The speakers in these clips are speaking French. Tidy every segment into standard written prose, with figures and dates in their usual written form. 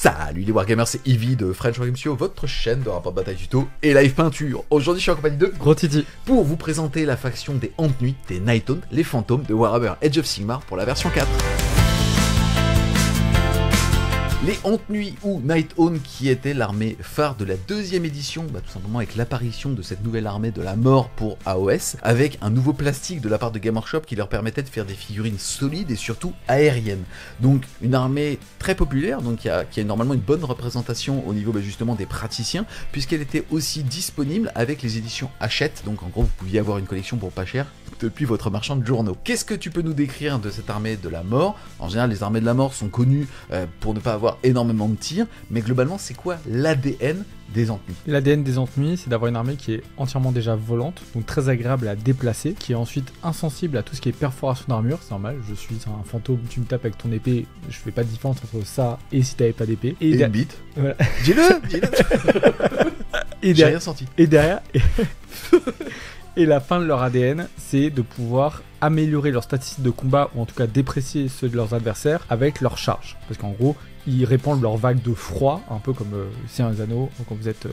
Salut les Wargamers, c'est Ivy de French Wargame Studio, votre chaîne de rapport de bataille tuto et live peinture. Aujourd'hui je suis en compagnie de Gros Titi pour vous présenter la faction des Ant Nuit, des Night Own, les fantômes de Warhammer Age of Sigmar pour la version 4. Les Ant Nuit ou Night Own qui était l'armée phare de la deuxième édition, tout simplement avec l'apparition de cette nouvelle armée de la mort pour AOS, avec un nouveau plastique de la part de Game Workshop qui leur permettait de faire des figurines solides et surtout aériennes. Donc une armée très populaire, donc qui a normalement une bonne représentation au niveau justement des praticiens, puisqu'elle était aussi disponible avec les éditions Hachette, donc en gros vous pouviez avoir une collection pour pas cher depuis votre marchand de journaux. Qu'est-ce que tu peux nous décrire de cette armée de la mort? En général les armées de la mort sont connues pour ne pas avoir énormément de tirs, mais globalement c'est quoi l'ADN des Ant Nuit? L'ADN des Ant Nuit, c'est d'avoir une armée qui est entièrement déjà volante, donc très agréable à déplacer, qui est ensuite insensible à tout ce qui est perforation d'armure, c'est normal, je suis un fantôme, tu me tapes avec ton épée, je fais pas de différence entre ça et si t'avais pas d'épée. Et une bite. Voilà. Dis-le. J'ai rien senti. Et derrière... Et la fin de leur ADN, c'est de pouvoir améliorer leurs statistiques de combat, ou en tout cas déprécier ceux de leurs adversaires avec leur charge. Parce qu'en gros, ils répandent leur vague de froid, un peu comme Seigneur des Anneaux, quand vous êtes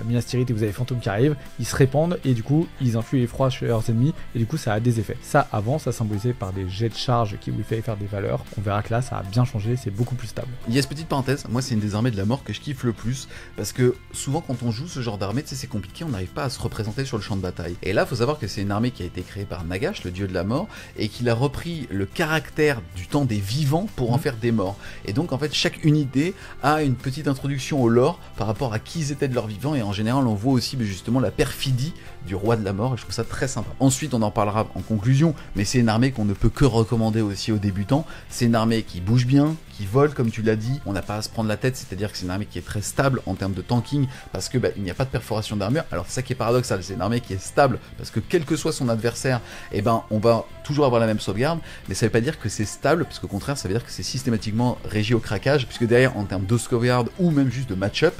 Minas Tirith et vous avez les fantômes qui arrivent, ils se répandent et du coup, ils influent les froids chez leurs ennemis, et du coup, ça a des effets. Ça, avant, ça symbolisait par des jets de charge qui vous fait faire des valeurs. On verra que là, ça a bien changé, c'est beaucoup plus stable. Il y a cette petite parenthèse, moi c'est une des armées de la mort que je kiffe le plus, parce que souvent quand on joue ce genre d'armée, tu sais, c'est compliqué, on n'arrive pas à se représenter sur le champ de bataille. Et là, il faut savoir que c'est une armée qui a été créée par Nagash, le dieu de la mort, et qu'il a repris le caractère du temps des vivants pour en faire des morts. Et donc en fait, chaque unité a une petite introduction au lore par rapport à qui ils étaient de leurs vivants, et en général on voit aussi justement la perfidie du roi de la mort, et je trouve ça très sympa. Ensuite on en parlera en conclusion, mais c'est une armée qu'on ne peut que recommander aussi aux débutants. C'est une armée qui bouge bien, qui vole comme tu l'as dit, on n'a pas à se prendre la tête, c'est-à-dire que c'est une armée qui est très stable en termes de tanking, parce que il n'y a pas de perforation d'armure. Alors c'est ça qui est paradoxal, c'est une armée qui est stable, parce que quel que soit son adversaire, on va toujours avoir la même sauvegarde, mais ça veut pas dire que c'est stable, parce qu'au contraire ça veut dire que c'est systématiquement régi au craquage, puisque derrière en termes de sauvegarde ou même juste de match-up,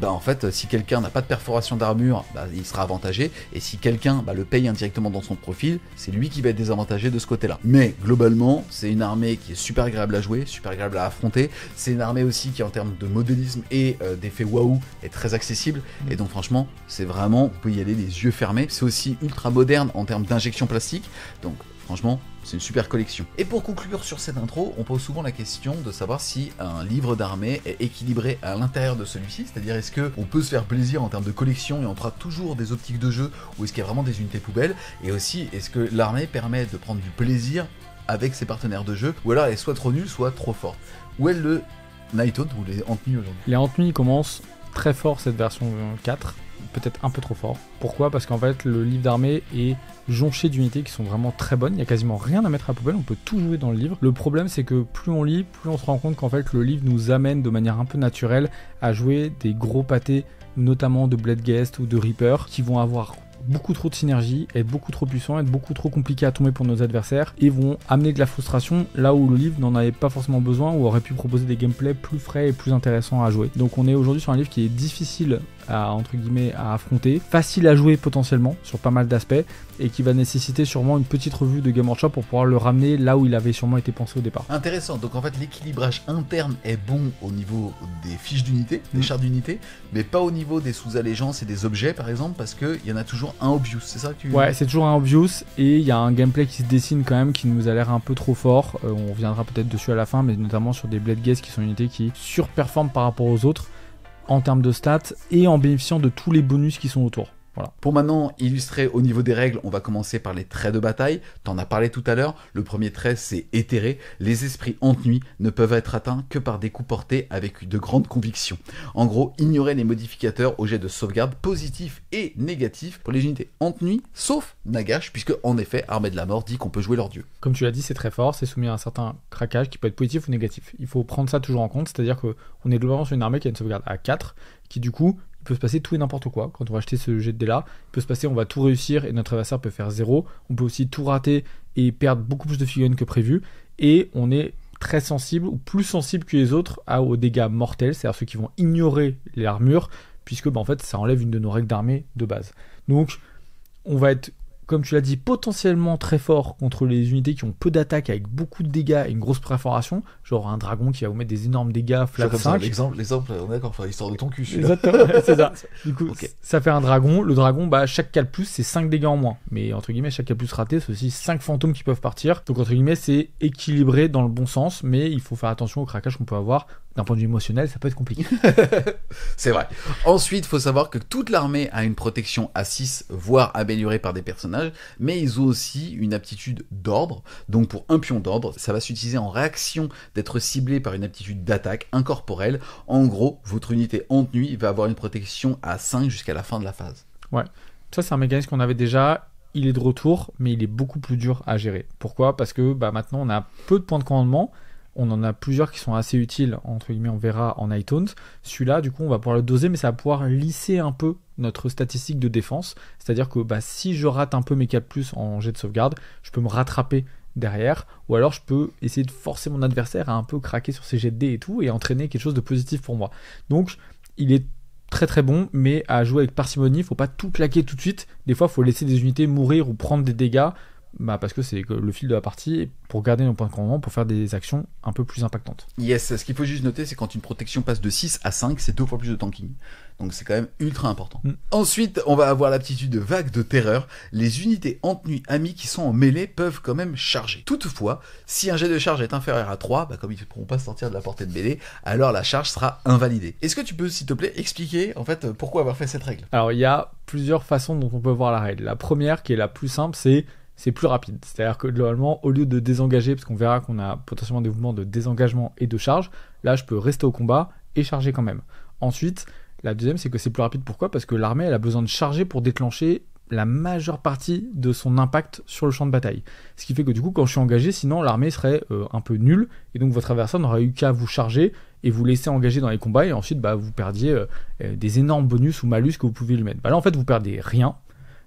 en fait si quelqu'un n'a pas de perforation d'armure, il sera avantagé, et si quelqu'un le paye indirectement dans son profil, c'est lui qui va être désavantagé de ce côté-là. Mais globalement, c'est une armée qui est super agréable à jouer, super agréable à affronter. C'est une armée aussi qui en termes de modélisme et d'effet waouh est très accessible. Et donc franchement, c'est vraiment, vous pouvez y aller les yeux fermés. C'est aussi ultra moderne en termes d'injection plastique. Donc franchement, c'est une super collection. Et pour conclure sur cette intro, on pose souvent la question de savoir si un livre d'armée est équilibré à l'intérieur de celui-ci, c'est-à-dire est-ce qu'on peut se faire plaisir en termes de collection et on fera toujours des optiques de jeu, ou est-ce qu'il y a vraiment des unités poubelles, et aussi est-ce que l'armée permet de prendre du plaisir avec ses partenaires de jeu, ou alors elle est soit trop nulle, soit trop forte. Où est le Night Own ou les Ant Nuit aujourd'hui? Les Ant Nuit commencent très fort cette version 4, peut-être un peu trop fort. Pourquoi? Parce qu'en fait le livre d'armée est jonché d'unités qui sont vraiment très bonnes, il n'y a quasiment rien à mettre à la poubelle, on peut tout jouer dans le livre. Le problème c'est que plus on lit, plus on se rend compte qu'en fait le livre nous amène de manière un peu naturelle à jouer des gros pâtés, notamment de Bloodghast ou de Reaper, qui vont avoir beaucoup trop de synergie, être beaucoup trop puissants, être beaucoup trop compliqués à tomber pour nos adversaires, et vont amener de la frustration là où le livre n'en avait pas forcément besoin, ou aurait pu proposer des gameplays plus frais et plus intéressants à jouer. Donc on est aujourd'hui sur un livre qui est difficile à, entre guillemets, à affronter, facile à jouer potentiellement sur pas mal d'aspects, et qui va nécessiter sûrement une petite revue de Game Workshop pour pouvoir le ramener là où il avait sûrement été pensé au départ. Intéressant, donc en fait l'équilibrage interne est bon au niveau des fiches d'unité, des chartes d'unité, mais pas au niveau des sous-allégeances et des objets par exemple, parce qu'il y en a toujours un obvious, c'est ça que tu... Ouais, c'est toujours un obvious, et il y a un gameplay qui se dessine quand même qui nous a l'air un peu trop fort, on reviendra peut-être dessus à la fin, mais notamment sur des Bloodghast qui sont une unité qui surperforment par rapport aux autres en termes de stats et en bénéficiant de tous les bonus qui sont autour. Voilà. Pour maintenant illustrer au niveau des règles, on va commencer par les traits de bataille. T'en as parlé tout à l'heure, le premier trait c'est éthéré. Les esprits Ant Nuit ne peuvent être atteints que par des coups portés avec de grandes convictions. En gros, ignorer les modificateurs au jet de sauvegarde positifs et négatifs pour les unités Ant Nuit, sauf Nagash, puisque en effet, Armée de la Mort dit qu'on peut jouer leur dieu. Comme tu l'as dit, c'est très fort, c'est soumis à un certain craquage qui peut être positif ou négatif. Il faut prendre ça toujours en compte, c'est-à-dire qu'on est globalement sur une armée qui a une sauvegarde à 4, qui du coup... il peut se passer tout et n'importe quoi. Quand on va acheter ce jet de dés là, il peut se passer, on va tout réussir et notre adversaire peut faire 0. On peut aussi tout rater et perdre beaucoup plus de figurines que prévu. Et on est très sensible, ou plus sensible que les autres, aux dégâts mortels, c'est-à-dire ceux qui vont ignorer l'armure, puisque en fait ça enlève une de nos règles d'armée de base. Donc on va être comme tu l'as dit, potentiellement très fort contre les unités qui ont peu d'attaque avec beaucoup de dégâts et une grosse perforation, genre un dragon qui va vous mettre des énormes dégâts flat 5. L'exemple, on est d'accord, enfin, l'histoire de ton cul. Exactement, c'est ça. Du coup, ça fait un dragon. Le dragon, chaque 4+, c'est 5 dégâts en moins. Mais entre guillemets, chaque 4+ raté, c'est aussi 5 fantômes qui peuvent partir. Donc entre guillemets, c'est équilibré dans le bon sens, mais il faut faire attention au craquage qu'on peut avoir. D'un point de vue émotionnel, ça peut être compliqué. C'est vrai. Ensuite, il faut savoir que toute l'armée a une protection à 6, voire améliorée par des personnages, mais ils ont aussi une aptitude d'ordre. Donc pour un pion d'ordre, ça va s'utiliser en réaction d'être ciblé par une aptitude d'attaque incorporelle. En gros, votre unité en tenue va avoir une protection à 5 jusqu'à la fin de la phase. Ouais. Ça, c'est un mécanisme qu'on avait déjà. Il est de retour, mais il est beaucoup plus dur à gérer. Pourquoi ? Parce que maintenant, on a peu de points de commandement. On en a plusieurs qui sont assez utiles, entre guillemets, on verra en high taunt. Celui-là, du coup, on va pouvoir le doser, mais ça va pouvoir lisser un peu notre statistique de défense. C'est-à-dire que si je rate un peu mes 4+, en jet de sauvegarde, je peux me rattraper derrière, ou alors je peux essayer de forcer mon adversaire à un peu craquer sur ses jets de dés et tout, et entraîner quelque chose de positif pour moi. Donc, il est très très bon, mais à jouer avec parcimonie, il faut pas tout claquer tout de suite. Des fois, il faut laisser des unités mourir ou prendre des dégâts, parce que c'est le fil de la partie, pour garder nos points de commandement, pour faire des actions un peu plus impactantes. Yes, ce qu'il faut juste noter, c'est quand une protection passe de 6 à 5, c'est 2 fois plus de tanking. Donc c'est quand même ultra important. Ensuite, on va avoir l'aptitude de vague de terreur. Les unités en tenue amies qui sont en mêlée peuvent quand même charger. Toutefois, si un jet de charge est inférieur à 3, comme ils ne pourront pas sortir de la portée de mêlée, alors la charge sera invalidée. Est-ce que tu peux, s'il te plaît, expliquer en fait pourquoi avoir fait cette règle ? Alors il y a plusieurs façons dont on peut voir la règle. La première, qui est la plus simple, c'est plus rapide. C'est-à-dire que globalement, au lieu de désengager, parce qu'on verra qu'on a potentiellement des mouvements de désengagement et de charge, là je peux rester au combat et charger quand même. Ensuite, la deuxième, c'est que c'est plus rapide. Pourquoi ? Parce que l'armée, elle a besoin de charger pour déclencher la majeure partie de son impact sur le champ de bataille. Ce qui fait que du coup, quand je suis engagé, sinon l'armée serait un peu nulle, et donc votre adversaire n'aura eu qu'à vous charger et vous laisser engager dans les combats, et ensuite vous perdiez des énormes bonus ou malus que vous pouvez lui mettre. Là en fait, vous perdez rien.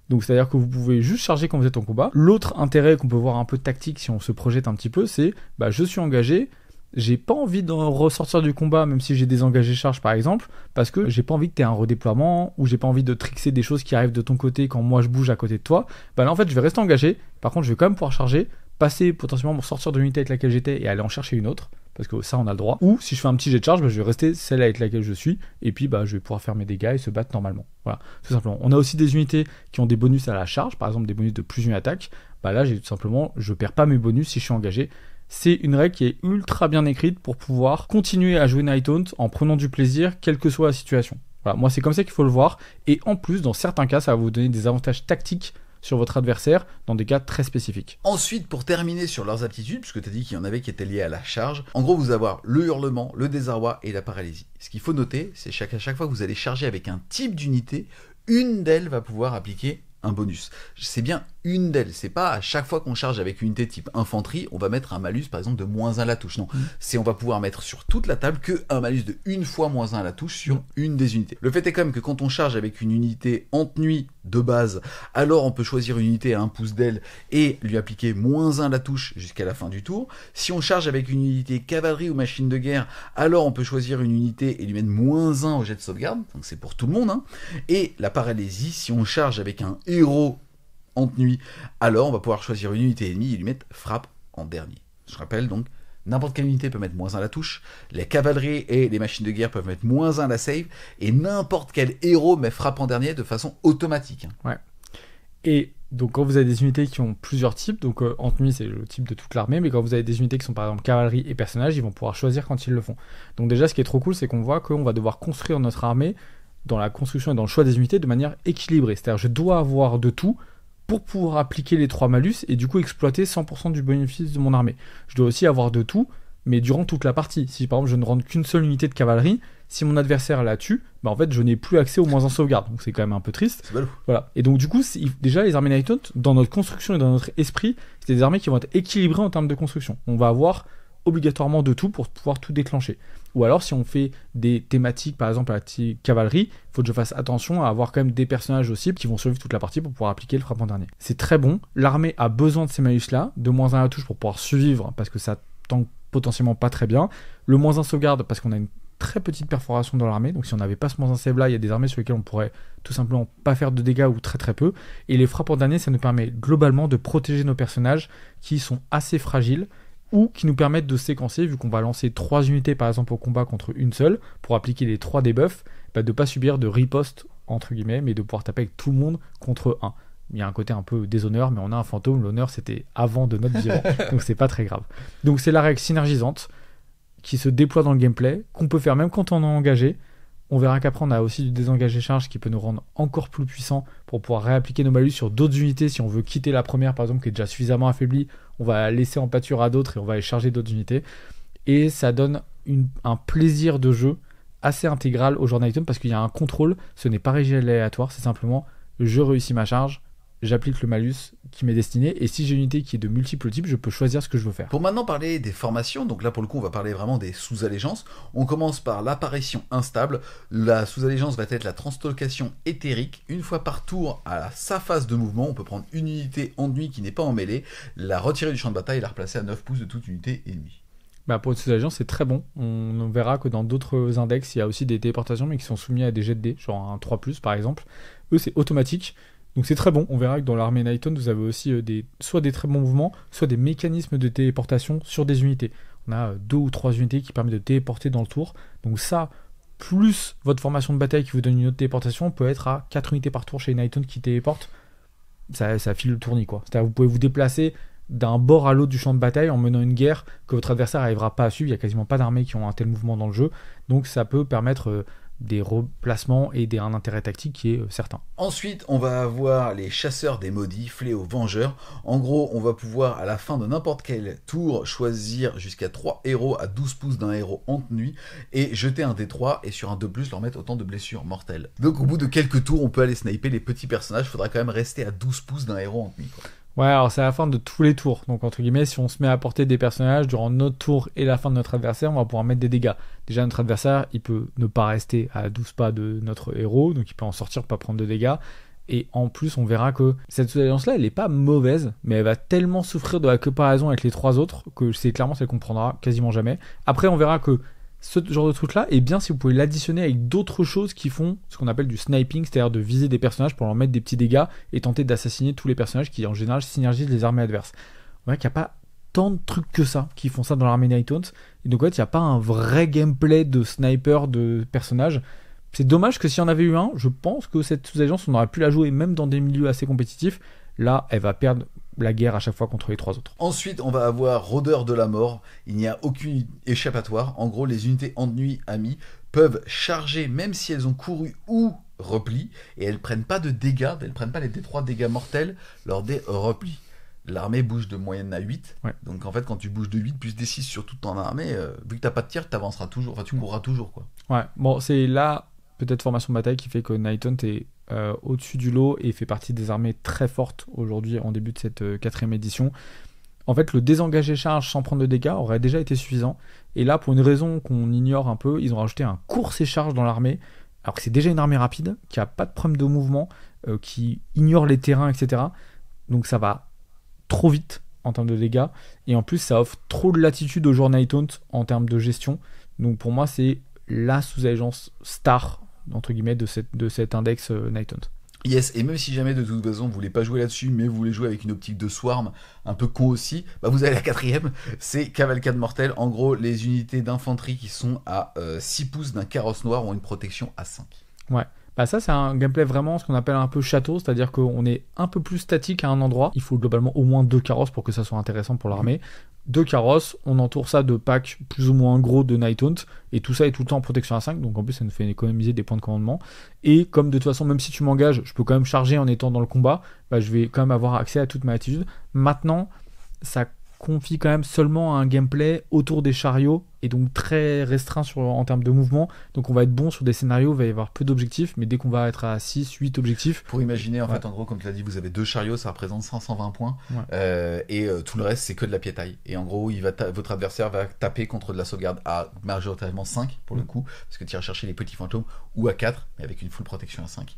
Donc c'est-à-dire que vous pouvez juste charger quand vous êtes en combat. L'autre intérêt qu'on peut voir un peu tactique si on se projette un petit peu, c'est je suis engagé, j'ai pas envie de ressortir du combat même si j'ai désengagé charge par exemple, parce que j'ai pas envie que tu aies un redéploiement, ou j'ai pas envie de trixer des choses qui arrivent de ton côté quand moi je bouge à côté de toi. Là en fait je vais rester engagé, par contre je vais quand même pouvoir charger, passer potentiellement pour sortir de l'unité avec laquelle j'étais et aller en chercher une autre, parce que ça on a le droit. Ou si je fais un petit jet de charge, je vais rester celle avec laquelle je suis, et puis je vais pouvoir faire mes dégâts et se battre normalement. Voilà, tout simplement. On a aussi des unités qui ont des bonus à la charge, par exemple des bonus de plus une attaque. Là j'ai tout simplement, je perds pas mes bonus si je suis engagé. C'est une règle qui est ultra bien écrite pour pouvoir continuer à jouer Night Taunt en prenant du plaisir, quelle que soit la situation. Voilà, moi c'est comme ça qu'il faut le voir, et en plus dans certains cas ça va vous donner des avantages tactiques sur votre adversaire dans des cas très spécifiques. Ensuite, pour terminer sur leurs aptitudes, puisque tu as dit qu'il y en avait qui étaient liées à la charge, en gros vous allez avoir le hurlement, le désarroi et la paralysie. Ce qu'il faut noter, c'est qu'à chaque fois que vous allez charger avec un type d'unité, une d'elles va pouvoir appliquer un bonus. C'est bien une d'elles, c'est pas à chaque fois qu'on charge avec une unité type infanterie, on va mettre un malus par exemple de -1 à la touche. Non, c'est on va pouvoir mettre sur toute la table que un malus de une fois -1 à la touche sur une des unités. Le fait est quand même que quand on charge avec une unité en tenue de base, alors on peut choisir une unité à 1 pouce d'aile et lui appliquer -1 à la touche jusqu'à la fin du tour. Si on charge avec une unité cavalerie ou machine de guerre, alors on peut choisir une unité et lui mettre -1 au jet de sauvegarde, donc c'est pour tout le monde. Et la paralysie, si on charge avec un héros en tenue, alors on va pouvoir choisir une unité ennemie et lui mettre frappe en dernier. Je rappelle donc, n'importe quelle unité peut mettre -1 à la touche, les cavaleries et les machines de guerre peuvent mettre -1 à la save, et n'importe quel héros met frappe en dernier de façon automatique. Ouais. Et donc quand vous avez des unités qui ont plusieurs types, donc en tenue c'est le type de toute l'armée, mais quand vous avez des unités qui sont par exemple cavalerie et personnages, ils vont pouvoir choisir quand ils le font. Donc déjà ce qui est trop cool, c'est qu'on voit qu'on va devoir construire notre armée dans la construction et dans le choix des unités de manière équilibrée. C'est-à-dire je dois avoir de tout pour pouvoir appliquer les 3 malus et du coup exploiter 100% du bénéfice de mon armée. Je dois aussi avoir de tout, mais durant toute la partie. Si par exemple je ne rentre qu'une seule unité de cavalerie, si mon adversaire la tue, en fait je n'ai plus accès au -1 sauvegarde. Donc c'est quand même un peu triste. C'est ballot. Voilà. Et donc du coup, déjà les armées Night Taunt, dans notre construction et dans notre esprit, c'est des armées qui vont être équilibrées en termes de construction. On va avoir obligatoirement de tout pour pouvoir tout déclencher. Ou alors si on fait des thématiques, par exemple la cavalerie, il faut que je fasse attention à avoir quand même des personnages aussi qui vont survivre toute la partie pour pouvoir appliquer le frappant dernier. C'est très bon, l'armée a besoin de ces malus là, de -1 à la touche pour pouvoir survivre parce que ça tank potentiellement pas très bien, le -1 sauvegarde parce qu'on a une très petites perforations dans l'armée. Donc si on n'avait pas ce moins un save là, il y a des armées sur lesquelles on pourrait tout simplement pas faire de dégâts ou très très peu. Et les frappes en dernier, ça nous permet globalement de protéger nos personnages qui sont assez fragiles ou qui nous permettent de séquencer, vu qu'on va lancer 3 unités par exemple au combat contre une seule, pour appliquer les 3 debuffs, de ne pas subir de riposte entre guillemets, mais de pouvoir taper avec tout le monde contre un. Il y a un côté un peu déshonneur, mais on a un fantôme, l'honneur c'était avant de notre vivant, donc c'est pas très grave. Donc c'est la règle synergisante qui se déploie dans le gameplay, qu'on peut faire même quand on est engagé. On verra qu'après on a aussi du désengagé charge qui peut nous rendre encore plus puissants pour pouvoir réappliquer nos malus sur d'autres unités. Si on veut quitter la première par exemple qui est déjà suffisamment affaiblie, on va la laisser en pâture à d'autres et on va aller charger d'autres unités. Et ça donne un plaisir de jeu assez intégral au Journal Item parce qu'il y a un contrôle, ce n'est pas régi aléatoire, c'est simplement je réussis ma charge, j'applique le malus qui m'est destiné, et si j'ai une unité qui est de multiples types, je peux choisir ce que je veux faire. Pour maintenant parler des formations, donc là pour le coup on va parler vraiment des sous-allégeances. On commence par l'apparition instable. La sous-allégeance va être la translocation éthérique. Une fois par tour à sa phase de mouvement, on peut prendre une unité ennemie qui n'est pas en mêlée, la retirer du champ de bataille et la replacer à 9 pouces de toute unité ennemie. Pour une sous-allégeance, c'est très bon. On verra que dans d'autres index, il y a aussi des téléportations, mais qui sont soumis à des jets de dés, genre un 3+, par exemple. Eux, c'est automatique. Donc c'est très bon. On verra que dans l'armée Nighton, vous avez aussi soit des très bons mouvements, soit des mécanismes de téléportation sur des unités. On a 2 ou 3 unités qui permettent de téléporter dans le tour. Donc ça, plus votre formation de bataille qui vous donne une autre téléportation, peut être à 4 unités par tour chez Nighton qui téléportent. Ça file le tournis, quoi. C'est-à-dire que vous pouvez vous déplacer d'un bord à l'autre du champ de bataille en menant une guerre que votre adversaire n'arrivera pas à suivre. Il n'y a quasiment pas d'armées qui ont un tel mouvement dans le jeu. Donc ça peut permettre des replacements et un intérêt tactique qui est certain. Ensuite, on va avoir les chasseurs des maudits, fléaux vengeurs. En gros, on va pouvoir, à la fin de n'importe quel tour, choisir jusqu'à 3 héros à 12 pouces d'un héros en tenue et jeter un D3 et sur un 2+, leur mettre autant de blessures mortelles. Donc au bout de quelques tours, on peut aller sniper les petits personnages. Il faudra quand même rester à 12 pouces d'un héros en tenue, quoi. Ouais, alors c'est à la fin de tous les tours. Donc, entre guillemets, si on se met à porter des personnages durant notre tour et la fin de notre adversaire, on va pouvoir mettre des dégâts. Déjà, notre adversaire, il peut ne pas rester à 12 pas de notre héros, donc il peut en sortir, pas prendre de dégâts. Et en plus, on verra que cette sous-alliance-là, elle n'est pas mauvaise, mais elle va tellement souffrir de la comparaison avec les 3 autres que c'est clairement celle qu'on prendra quasiment jamais. Après, on verra que ce genre de truc là est bien si vous pouvez l'additionner avec d'autres choses qui font ce qu'on appelle du sniping, c'est-à-dire de viser des personnages pour leur mettre des petits dégâts et tenter d'assassiner tous les personnages qui en général synergisent les armées adverses. On voit qu'il n'y a pas tant de trucs que ça qui font ça dans l'armée Nighthaunt, et donc en fait il n'y a pas un vrai gameplay de sniper de personnages. C'est dommage que s'il y en avait eu un, je pense que cette sous-agence on aurait pu la jouer même dans des milieux assez compétitifs. Là elle va perdre la guerre à chaque fois contre les 3 autres. Ensuite, on va avoir Rôdeur de la mort. Il n'y a aucune échappatoire. En gros, les unités ennemies amies peuvent charger même si elles ont couru ou repli, et elles prennent pas de dégâts, elles prennent pas les D3 dégâts mortels lors des replis. L'armée bouge de moyenne à 8, ouais. Donc en fait quand tu bouges de 8 plus D6 sur toute ton armée, vu que t'as pas de tir, t'avanceras toujours, enfin tu courras toujours, quoi. Ouais, bon c'est là peut-être formation de bataille qui fait que Nighthaunt est au-dessus du lot et fait partie des armées très fortes aujourd'hui en début de cette 4ème édition. En fait, le désengagé charge sans prendre de dégâts aurait déjà été suffisant. Et là, pour une raison qu'on ignore un peu, ils ont rajouté un course et charge dans l'armée. Alors que c'est déjà une armée rapide, qui a pas de problème de mouvement, qui ignore les terrains, etc. Donc ça va trop vite en termes de dégâts. Et en plus, ça offre trop de latitude au joueur Nighthaunt en termes de gestion. Donc pour moi, c'est la sous-agence star entre guillemets de cet index Nighthaunt. Yes, et même si jamais de toute façon vous voulez pas jouer là-dessus, mais vous voulez jouer avec une optique de swarm un peu con aussi, vous avez la 4ème, c'est Cavalcade Mortelle. En gros, les unités d'infanterie qui sont à 6 pouces d'un carrosse noir ont une protection à 5. Ouais. Ça c'est un gameplay vraiment ce qu'on appelle un peu château, c'est-à-dire qu'on est un peu plus statique à un endroit. Il faut globalement au moins 2 carrosses pour que ça soit intéressant pour l'armée. 2 carrosses, on entoure ça de packs plus ou moins gros de Nighthaunt, et tout ça est tout le temps en protection à 5, donc en plus ça nous fait économiser des points de commandement. Et comme de toute façon, même si tu m'engages, je peux quand même charger en étant dans le combat, je vais quand même avoir accès à toute ma attitude. Maintenant, ça confie quand même seulement à un gameplay autour des chariots et donc très restreint en termes de mouvement. Donc on va être bon sur des scénarios, il va y avoir peu d'objectifs, mais dès qu'on va être à 6, 8 objectifs... Pour imaginer, en fait, en gros, comme tu l'as dit, vous avez 2 chariots, ça représente 520 points, et tout le reste, c'est que de la piétaille. Et en gros, votre adversaire va taper contre de la sauvegarde à majoritairement 5, pour le coup, parce que tu iras chercher les petits fantômes, ou à 4, mais avec une full protection à 5.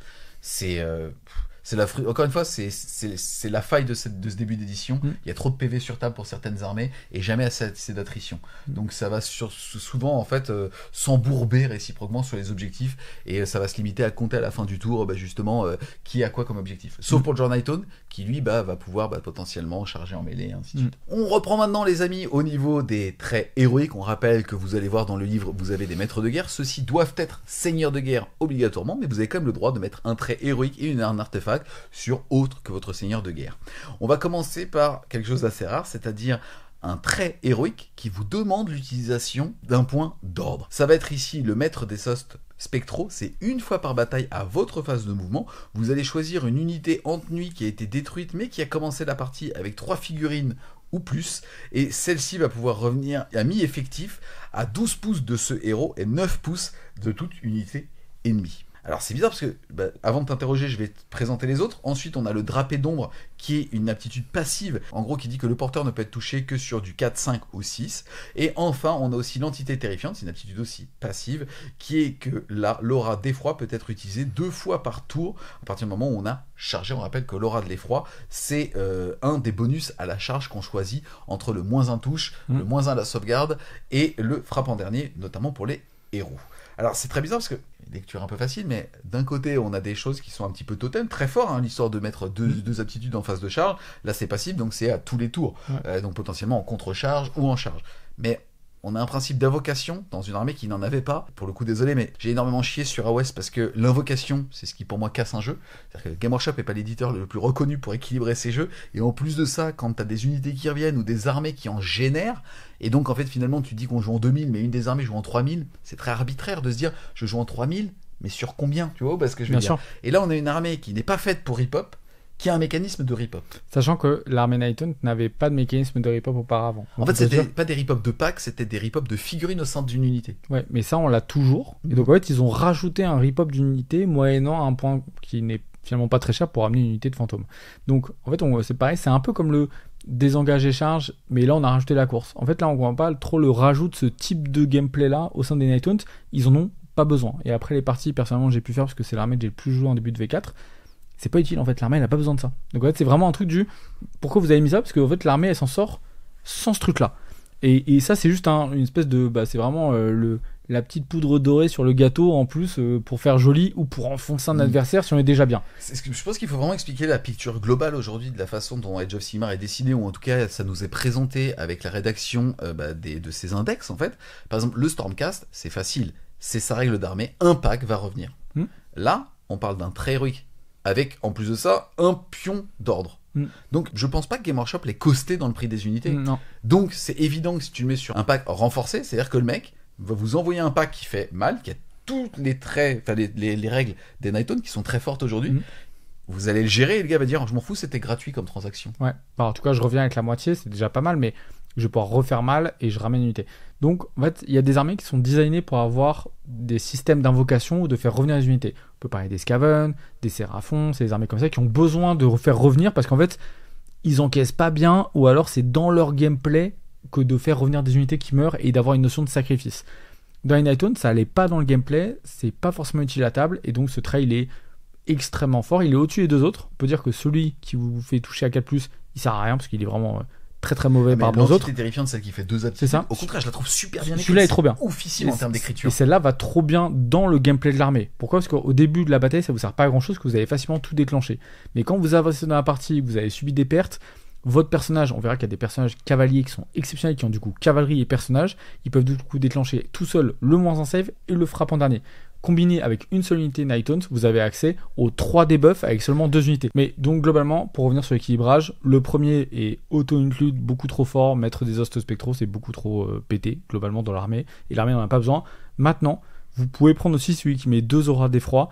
Encore une fois, c'est la faille de ce début d'édition. Il y a trop de PV sur table pour certaines armées et jamais assez d'attrition. Donc ça va souvent en fait s'embourber réciproquement sur les objectifs et ça va se limiter à compter à la fin du tour justement qui a quoi comme objectif. Sauf pour le joueur Nighthaunt qui lui va pouvoir potentiellement charger en mêlée et ainsi de suite. On reprend maintenant les amis au niveau des traits héroïques. On rappelle que vous allez voir dans le livre, vous avez des maîtres de guerre. Ceux-ci doivent être seigneurs de guerre obligatoirement, mais vous avez quand même le droit de mettre un trait héroïque et un artefact sur autre que votre seigneur de guerre. On va commencer par quelque chose d'assez rare, c'est-à-dire un trait héroïque qui vous demande l'utilisation d'un point d'ordre. Ça va être ici le maître des hostes spectraux, c'est une fois par bataille à votre phase de mouvement, vous allez choisir une unité en tenue qui a été détruite mais qui a commencé la partie avec 3 figurines ou plus, et celle-ci va pouvoir revenir à mi-effectif à 12 pouces de ce héros et 9 pouces de toute unité ennemie. Alors c'est bizarre parce que, avant de t'interroger, je vais te présenter les autres. Ensuite, on a le drapé d'ombre qui est une aptitude passive, en gros qui dit que le porteur ne peut être touché que sur du 4, 5 ou 6. Et enfin, on a aussi l'entité terrifiante, c'est une aptitude aussi passive, qui est que l'aura d'effroi peut être utilisée 2 fois par tour, à partir du moment où on a chargé. On rappelle que l'aura de l'effroi, c'est un des bonus à la charge qu'on choisit entre le -1 touche, le -1 à la sauvegarde et le frappe en dernier, notamment pour les héros. Alors c'est très bizarre parce que lecture un peu facile, mais d'un côté on a des choses qui sont un petit peu totem, très fort, hein, l'histoire de mettre deux aptitudes en phase de charge. Là c'est passif, donc c'est à tous les tours, donc potentiellement en contre-charge ou en charge. Mais on a un principe d'invocation dans une armée qui n'en avait pas. Pour le coup, désolé, mais j'ai énormément chié sur AOS parce que l'invocation, c'est ce qui pour moi casse un jeu. C'est-à-dire que Game Workshop n'est pas l'éditeur le plus reconnu pour équilibrer ses jeux. Et en plus de ça, quand tu as des unités qui reviennent ou des armées qui en génèrent, et donc en fait finalement tu dis qu'on joue en 2000, mais une des armées joue en 3000, c'est très arbitraire de se dire je joue en 3000, mais sur combien, tu vois, parce que je veux dire. Et là on a une armée qui n'est pas faite pour rip-hop, qui a un mécanisme de rip-hop. Sachant que l'armée Nighthaunt n'avait pas de mécanisme de rip-hop auparavant. En fait, c'était pas des rip-hop de pack, c'était des rip-hop de figurines au sein d'une unité. Ouais, mais ça, on l'a toujours. Et donc, en fait, ils ont rajouté un rip-hop d'unité moyennant un point qui n'est finalement pas très cher pour amener une unité de fantôme. Donc, en fait, c'est pareil, c'est un peu comme le désengage et charge, mais là, on a rajouté la course. En fait, là, on voit pas trop le rajout de ce type de gameplay-là au sein des Nighthaunt. Ils en ont pas besoin. Et après, les parties, personnellement, j'ai pu faire parce que c'est l'armée que j'ai le plus joué en début de V4. C'est pas utile en fait, l'armée elle a pas besoin de ça. Donc en fait c'est vraiment un truc du pourquoi vous avez mis ça, parce que en fait l'armée elle s'en sort sans ce truc là. Et ça c'est juste une espèce de c'est vraiment la petite poudre dorée sur le gâteau en plus pour faire joli ou pour enfoncer un adversaire si on est déjà bien. Je pense qu'il faut vraiment expliquer la picture globale aujourd'hui de la façon dont Age of Sigmar est dessiné, ou en tout cas ça nous est présenté avec la rédaction de ces index en fait. Par exemple le Stormcast, c'est facile, c'est sa règle d'armée, un pack va revenir. Là on parle d'un trait héroïque avec, en plus de ça, un pion d'ordre. Donc, je pense pas que Game Workshop l'ait costé dans le prix des unités. Non. Donc, c'est évident que si tu le mets sur un pack renforcé, c'est-à-dire que le mec va vous envoyer un pack qui fait mal, qui a tous les traits, enfin les règles des Nighthaunt qui sont très fortes aujourd'hui. Vous allez le gérer et le gars va dire je m'en fous, c'était gratuit comme transaction. Ouais. En tout cas, je reviens avec la moitié, c'est déjà pas mal, mais je vais pouvoir refaire mal et je ramène une unité. Donc, en fait, il y a des armées qui sont designées pour avoir des systèmes d'invocation ou de faire revenir les unités. On peut parler des Skaven, des Séraphons, c'est des armées comme ça qui ont besoin de faire revenir parce qu'en fait, ils encaissent pas bien ou alors c'est dans leur gameplay que de faire revenir des unités qui meurent et d'avoir une notion de sacrifice. Dans les Nighthaunt, ça allait pas dans le gameplay, c'est pas forcément utile à table et donc ce trait il est extrêmement fort. Il est au-dessus des deux autres. On peut dire que celui qui vous fait toucher à 4+, il sert à rien parce qu'il est vraiment très très mauvais par rapport aux autres. C'est terrifiante, celle qui fait 2 aptitudes. C'est ça. Au contraire, je la trouve super bien écrite. Celui-là est trop bien. Oufissime en termes d'écriture. Et celle-là va trop bien dans le gameplay de l'armée. Pourquoi ? Parce qu'au début de la bataille, ça vous sert pas à grand chose, que vous avez facilement tout déclenché. Mais quand vous avancez dans la partie, vous avez subi des pertes, votre personnage, on verra qu'il y a des personnages cavaliers qui sont exceptionnels, qui ont du coup cavalerie et personnages, ils peuvent du coup déclencher tout seul le -1 save et le frappe en dernier. Combiné avec une seule unité Nighthaunt, vous avez accès aux 3 debuffs avec seulement 2 unités. Mais donc globalement, pour revenir sur l'équilibrage, le premier est auto-include, beaucoup trop fort, mettre des hostes spectraux, c'est beaucoup trop pété globalement dans l'armée, et l'armée n'en a pas besoin. Maintenant, vous pouvez prendre aussi celui qui met 2 auras d'effroi,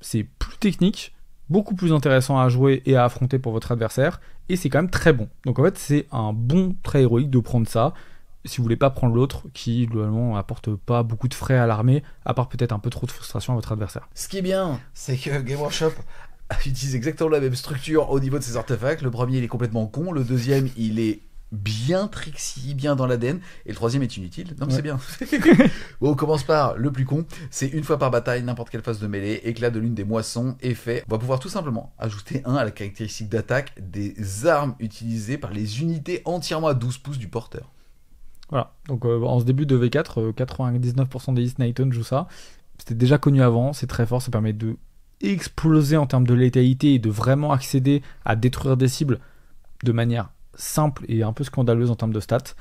c'est plus technique, beaucoup plus intéressant à jouer et à affronter pour votre adversaire, et c'est quand même très bon. Donc en fait, c'est un bon trait héroïque de prendre ça, si vous voulez pas prendre l'autre qui globalement apporte pas beaucoup de frais à l'armée, à part peut-être un peu trop de frustration à votre adversaire. Ce qui est bien, c'est que Game Workshop utilise exactement la même structure au niveau de ses artefacts. Le premier il est complètement con, le deuxième il est bien Trixie, bien dans l'ADN, et le troisième est inutile. Non mais c'est bien. Bon, on commence par le plus con, c'est une fois par bataille, n'importe quelle phase de mêlée, éclat de l'une des moissons, effet. On va pouvoir tout simplement ajouter 1 à la caractéristique d'attaque des armes utilisées par les unités entièrement à 12 pouces du porteur. Voilà, donc en ce début de V4, 99% des East Knighton jouent ça. C'était déjà connu avant, c'est très fort, ça permet de exploser en termes de létalité et de vraiment accéder à détruire des cibles de manière simple et un peu scandaleuse en termes de stats.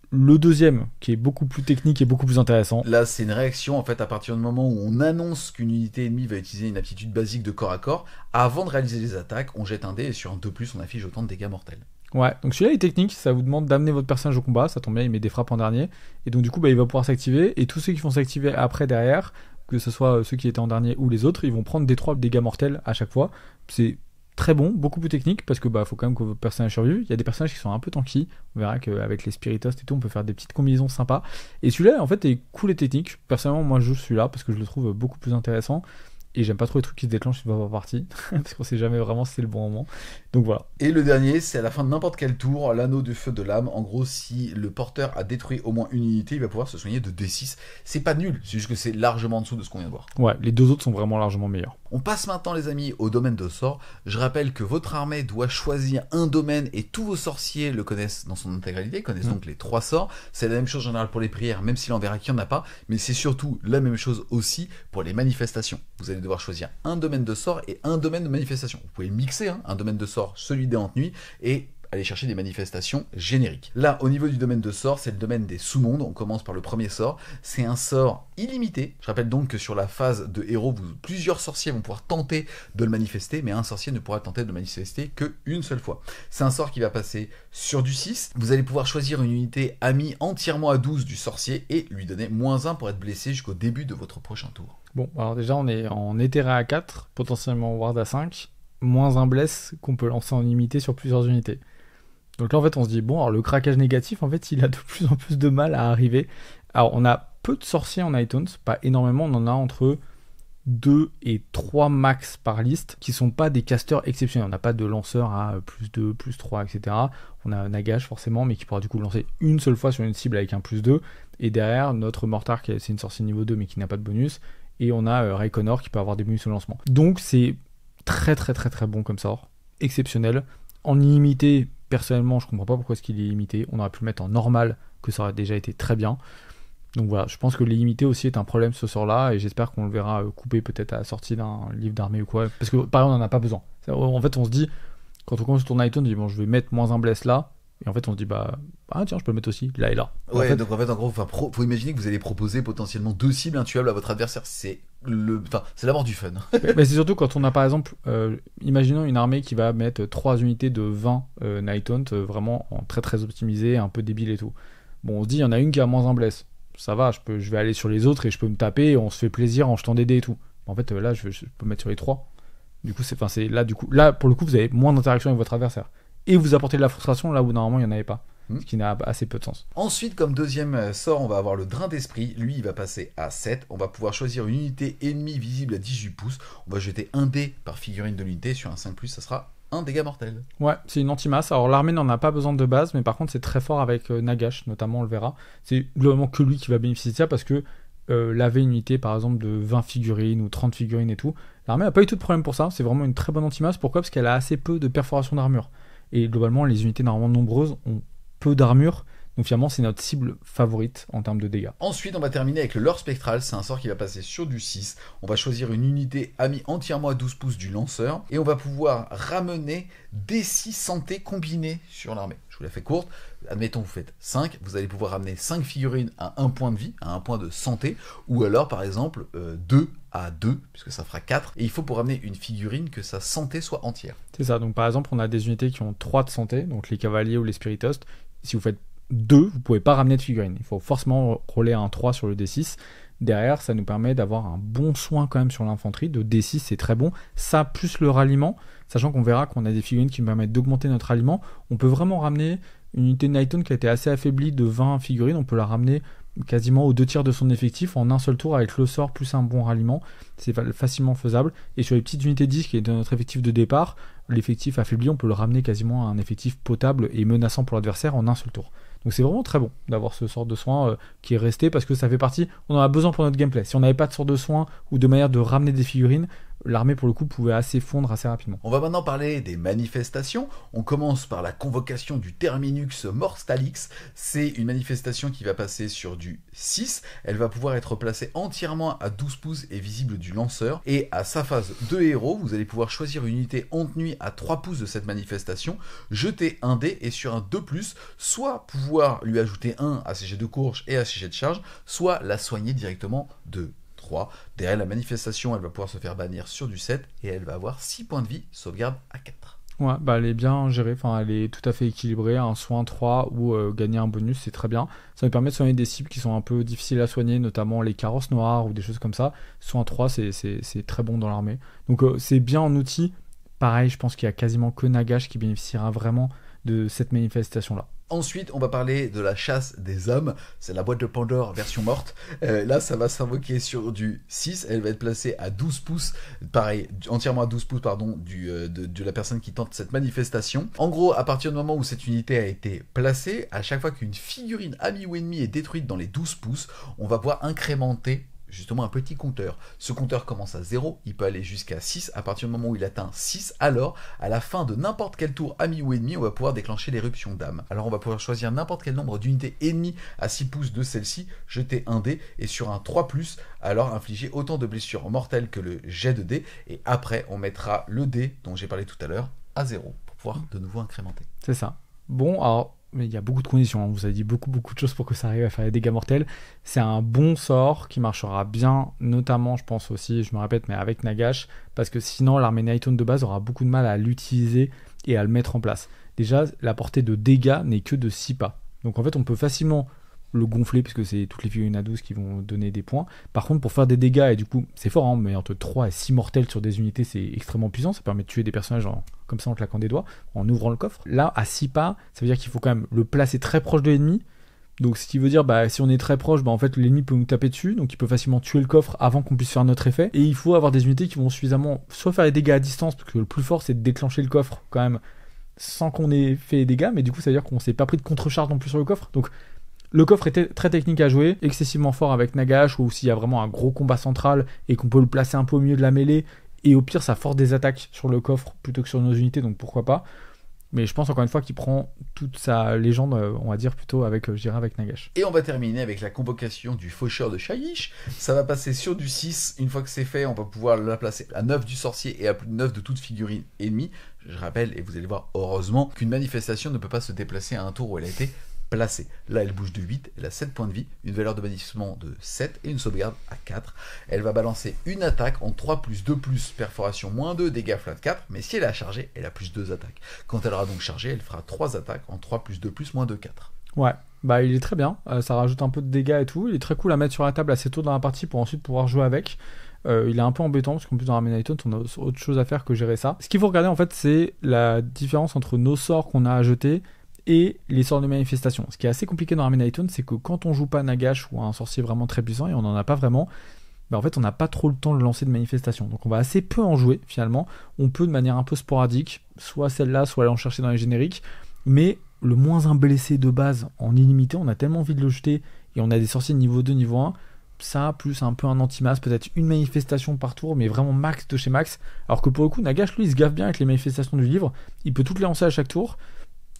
Le deuxième, qui est beaucoup plus technique et beaucoup plus intéressant. Là, c'est une réaction en fait à partir du moment où on annonce qu'une unité ennemie va utiliser une aptitude basique de corps à corps. Avant de réaliser les attaques, on jette un dé et sur un 2+, on affiche autant de dégâts mortels. Ouais, donc celui-là est technique, ça vous demande d'amener votre personnage au combat, ça tombe bien, il met des frappes en dernier, et donc du coup il va pouvoir s'activer, et tous ceux qui vont s'activer après derrière, que ce soit ceux qui étaient en dernier ou les autres, ils vont prendre des 3 dégâts mortels à chaque fois. C'est très bon, beaucoup plus technique, parce que faut quand même que votre personnage survive. Il y a des personnages qui sont un peu tanky, on verra qu'avec les Spiritos et tout, on peut faire des petites combinaisons sympas, et celui-là en fait est cool et technique. Personnellement moi je joue celui-là, parce que je le trouve beaucoup plus intéressant. Et j'aime pas trop les trucs qui se déclenchent une fois par partie, parce qu'on sait jamais vraiment si c'est le bon moment. Donc voilà. Et le dernier, c'est à la fin de n'importe quel tour, l'anneau du feu de l'âme. En gros, si le porteur a détruit au moins une unité, il va pouvoir se soigner de D6. C'est pas nul, c'est juste que c'est largement en dessous de ce qu'on vient de voir. Ouais, les deux autres sont vraiment largement meilleurs. On passe maintenant, les amis, au domaine de sort. Je rappelle que votre armée doit choisir un domaine et tous vos sorciers le connaissent dans son intégralité, connaissent donc les 3 sorts. C'est la même chose en général pour les prières, même si l'on verra qu'il n'y en a pas, mais c'est surtout la même chose aussi pour les manifestations. Vous allez devoir choisir un domaine de sort et un domaine de manifestation. Vous pouvez mixer un domaine de sort, celui des hantes nuit, et aller chercher des manifestations génériques. Là, au niveau du domaine de sort, c'est le domaine des sous-mondes. On commence par le premier sort. C'est un sort illimité. Je rappelle donc que sur la phase de héros, plusieurs sorciers vont pouvoir tenter de le manifester, mais un sorcier ne pourra tenter de le manifester qu'une seule fois. C'est un sort qui va passer sur du 6. Vous allez pouvoir choisir une unité amie entièrement à 12 du sorcier et lui donner -1 pour être blessé jusqu'au début de votre prochain tour. Bon, alors déjà, on est en éthéré à 4, potentiellement ward à 5, -1 bless qu'on peut lancer en illimité sur plusieurs unités. Donc là, en fait, on se dit, bon, alors le craquage négatif, en fait, il a de plus en plus de mal à arriver. Alors, on a peu de sorciers en Nighthounts, pas énormément, on en a entre 2 et 3 max par liste, qui sont pas des casteurs exceptionnels. On n'a pas de lanceur à +2, +3, etc. On a Nagash, forcément, mais qui pourra du coup lancer une seule fois sur une cible avec un +2. Et derrière, notre Mortar, c'est une sorcière niveau 2, mais qui n'a pas de bonus. Et on a Rayconnor, qui peut avoir des bonus au lancement. Donc, c'est très très très très bon comme sort. Exceptionnel. En illimité, personnellement, je comprends pas pourquoi est-ce qu'il est illimité. On aurait pu le mettre en normal, que ça aurait déjà été très bien. Donc voilà, je pense que l'illimité aussi est un problème ce sort-là, et j'espère qu'on le verra coupé peut-être à la sortie d'un livre d'armée ou quoi. Parce que pareil, on en a pas besoin. En fait, on se dit, quand on commence sur Nighthound, on dit bon, je vais mettre -1 bless là. Et en fait, on se dit, ah tiens, je peux le mettre aussi, là et là. Ouais, donc en fait, en gros, faut imaginer que vous allez proposer potentiellement 2 cibles intuables à votre adversaire. C'est la mort du fun. Mais c'est surtout quand on a par exemple, imaginons une armée qui va mettre 3 unités de 20 Nighthound, vraiment en très très optimisé, un peu débile et tout. Bon, on se dit, il y en a une qui a -1 bless. Ça va, je vais aller sur les autres et je peux me taper, et on se fait plaisir en jetant des dés et tout. En fait, là, je peux mettre sur les 3. Du coup, là, pour le coup, vous avez moins d'interaction avec votre adversaire. Et vous apportez de la frustration là où normalement il n'y en avait pas. Ce qui n'a assez peu de sens. Ensuite, comme deuxième sort, on va avoir le drain d'esprit. Lui, il va passer à 7. On va pouvoir choisir une unité ennemie visible à 18 pouces. On va jeter un dé par figurine de l'unité. Sur un 5+, ça sera un dégât mortel. Ouais, c'est une anti-masse. Alors l'armée n'en a pas besoin de base, mais par contre c'est très fort avec Nagash, notamment, on le verra. C'est globalement que lui qui va bénéficier de ça, parce que laver une unité par exemple de 20 figurines ou 30 figurines et tout, l'armée n'a pas eu tout de problème pour ça. C'est vraiment une très bonne anti-masse. Pourquoi ? Parce qu'elle a assez peu de perforation d'armure. Et globalement, les unités normalement nombreuses ont peu d'armure. Donc finalement, c'est notre cible favorite en termes de dégâts. Ensuite, on va terminer avec le leurre spectral. C'est un sort qui va passer sur du 6. On va choisir une unité amie entièrement à 12 pouces du lanceur. Et on va pouvoir ramener des 6 santé combinés sur l'armée. Je vous la fais courte. Admettons, vous faites 5. Vous allez pouvoir ramener 5 figurines à 1 point de vie, à 1 point de santé. Ou alors, par exemple, 2 à 2, puisque ça fera 4. Et il faut pour ramener une figurine que sa santé soit entière. C'est ça. Donc par exemple, on a des unités qui ont 3 de santé, donc les cavaliers ou les spiritos. Si vous faites 2, vous pouvez pas ramener de figurines. Il faut forcément rouler un 3 sur le D6. Derrière, ça nous permet d'avoir un bon soin quand même sur l'infanterie. De D6, c'est très bon. Ça, plus le ralliement, sachant qu'on verra qu'on a des figurines qui nous permettent d'augmenter notre ralliement. On peut vraiment ramener une unité de Nighthound qui a été assez affaiblie de 20 figurines. On peut la ramener quasiment aux 2 tiers de son effectif en un seul tour avec le sort plus un bon ralliement. C'est facilement faisable. Et sur les petites unités 10 qui est de notre effectif de départ, l'effectif affaibli, on peut le ramener quasiment à un effectif potable et menaçant pour l'adversaire en un seul tour. Donc c'est vraiment très bon d'avoir ce sort de soin qui est resté parce que ça fait partie, on en a besoin pour notre gameplay. Si on n'avait pas de sort de soin ou de manière de ramener des figurines, l'armée pour le coup pouvait assez fondre assez rapidement. On va maintenant parler des manifestations. On commence par la convocation du Terminux Morstalix. C'est une manifestation qui va passer sur du 6. Elle va pouvoir être placée entièrement à 12 pouces et visible du lanceur. Et à sa phase de héros, vous allez pouvoir choisir une unité honte nuit à 3 pouces de cette manifestation, jeter un dé et sur un 2+, soit pouvoir lui ajouter 1 à ses jets de courge et à ses jets de charge, soit la soigner directement de 3. Derrière la manifestation, elle va pouvoir se faire bannir sur du 7 et elle va avoir 6 points de vie, sauvegarde à 4. Ouais, bah elle est bien gérée, enfin elle est tout à fait équilibrée, un soin 3 ou gagner un bonus, c'est très bien. Ça me permet de soigner des cibles qui sont un peu difficiles à soigner, notamment les carrosses noires ou des choses comme ça. Soin 3, c'est très bon dans l'armée. Donc c'est bien en outil. Pareil, je pense qu'il y a quasiment que Nagash qui bénéficiera vraiment de cette manifestation-là. Ensuite, on va parler de la chasse des âmes. C'est la boîte de Pandore version morte. Là, ça va s'invoquer sur du 6. Elle va être placée à 12 pouces. Pareil, entièrement à 12 pouces, pardon, de la personne qui tente cette manifestation. En gros, à partir du moment où cette unité a été placée, à chaque fois qu'une figurine amie ou ennemie est détruite dans les 12 pouces, on va pouvoir incrémenter justement un petit compteur. Ce compteur commence à 0, il peut aller jusqu'à 6. À partir du moment où il atteint 6, alors, à la fin de n'importe quel tour ami ou ennemi, on va pouvoir déclencher l'éruption d'âme. Alors on va pouvoir choisir n'importe quel nombre d'unités ennemies à 6 pouces de celle-ci, jeter un dé, et sur un 3+, alors infliger autant de blessures mortelles que le jet de dé, et après on mettra le dé dont j'ai parlé tout à l'heure à 0, pour pouvoir de nouveau incrémenter. C'est ça. Bon, alors... mais il y a beaucoup de conditions, on vous a dit beaucoup de choses pour que ça arrive à faire des dégâts mortels. C'est un bon sort qui marchera bien, notamment je pense aussi, je me répète, mais avec Nagash, parce que sinon l'armée Nighthaunt de base aura beaucoup de mal à l'utiliser et à le mettre en place. Déjà, la portée de dégâts n'est que de 6 pas. Donc en fait on peut facilement le gonfler puisque c'est toutes les figurines à 12 qui vont donner des points. Par contre, pour faire des dégâts, et du coup c'est fort, hein, mais entre 3 et 6 mortels sur des unités, c'est extrêmement puissant. Ça permet de tuer des personnages comme ça en claquant des doigts, en ouvrant le coffre. Là, à 6 pas, ça veut dire qu'il faut quand même le placer très proche de l'ennemi. Donc ce qui veut dire, si on est très proche, en fait l'ennemi peut nous taper dessus, donc il peut facilement tuer le coffre avant qu'on puisse faire notre effet. Et il faut avoir des unités qui vont suffisamment soit faire les dégâts à distance, parce que le plus fort c'est de déclencher le coffre quand même sans qu'on ait fait les dégâts, mais du coup ça veut dire qu'on s'est pas pris de contre-charge non plus sur le coffre. Donc le coffre était très technique à jouer, excessivement fort avec Nagash, ou s'il y a vraiment un gros combat central et qu'on peut le placer un peu au milieu de la mêlée, et au pire ça force des attaques sur le coffre plutôt que sur nos unités, donc pourquoi pas. Mais je pense encore une fois qu'il prend toute sa légende, on va dire plutôt avec, je dirais avec Nagash. Et on va terminer avec la convocation du faucheur de Shyish. Ça va passer sur du 6. Une fois que c'est fait, on va pouvoir la placer à 9 du sorcier et à plus de 9 de toute figurine ennemie. Je rappelle, et vous allez voir heureusement, qu'une manifestation ne peut pas se déplacer à un tour où elle a été placée. Là, elle bouge de 8, elle a 7 points de vie, une valeur de bannissement de 7 et une sauvegarde à 4. Elle va balancer une attaque en 3+2+, perforation -2, dégâts flat 4, mais si elle a chargé, elle a plus 2 attaques. Quand elle aura donc chargé, elle fera 3 attaques en 3+2+, -2, 4. Ouais, il est très bien, ça rajoute un peu de dégâts et tout, il est très cool à mettre sur la table assez tôt dans la partie pour ensuite pouvoir jouer avec. Il est un peu embêtant parce qu'en plus dans l'armée Nighthaunt on a autre chose à faire que gérer ça. Ce qu'il faut regarder en fait c'est la différence entre nos sorts qu'on a à jeter et les sorts de manifestation. Ce qui est assez compliqué dans l'armée Nighthaunt, c'est que quand on joue pas Nagash ou un sorcier vraiment très puissant, et on n'en a pas vraiment, en fait on n'a pas trop le temps de lancer de manifestation. Donc on va assez peu en jouer finalement. On peut de manière un peu sporadique, soit celle-là, soit aller en chercher dans les génériques, mais le moins un blessé de base en illimité, on a tellement envie de le jeter, et on a des sorciers de niveau 2, niveau 1, ça, plus un peu un anti-masse, peut-être une manifestation par tour, mais vraiment max de chez max. Alors que pour le coup, Nagash, lui, il se gaffe bien avec les manifestations du livre, il peut toutes les lancer à chaque tour,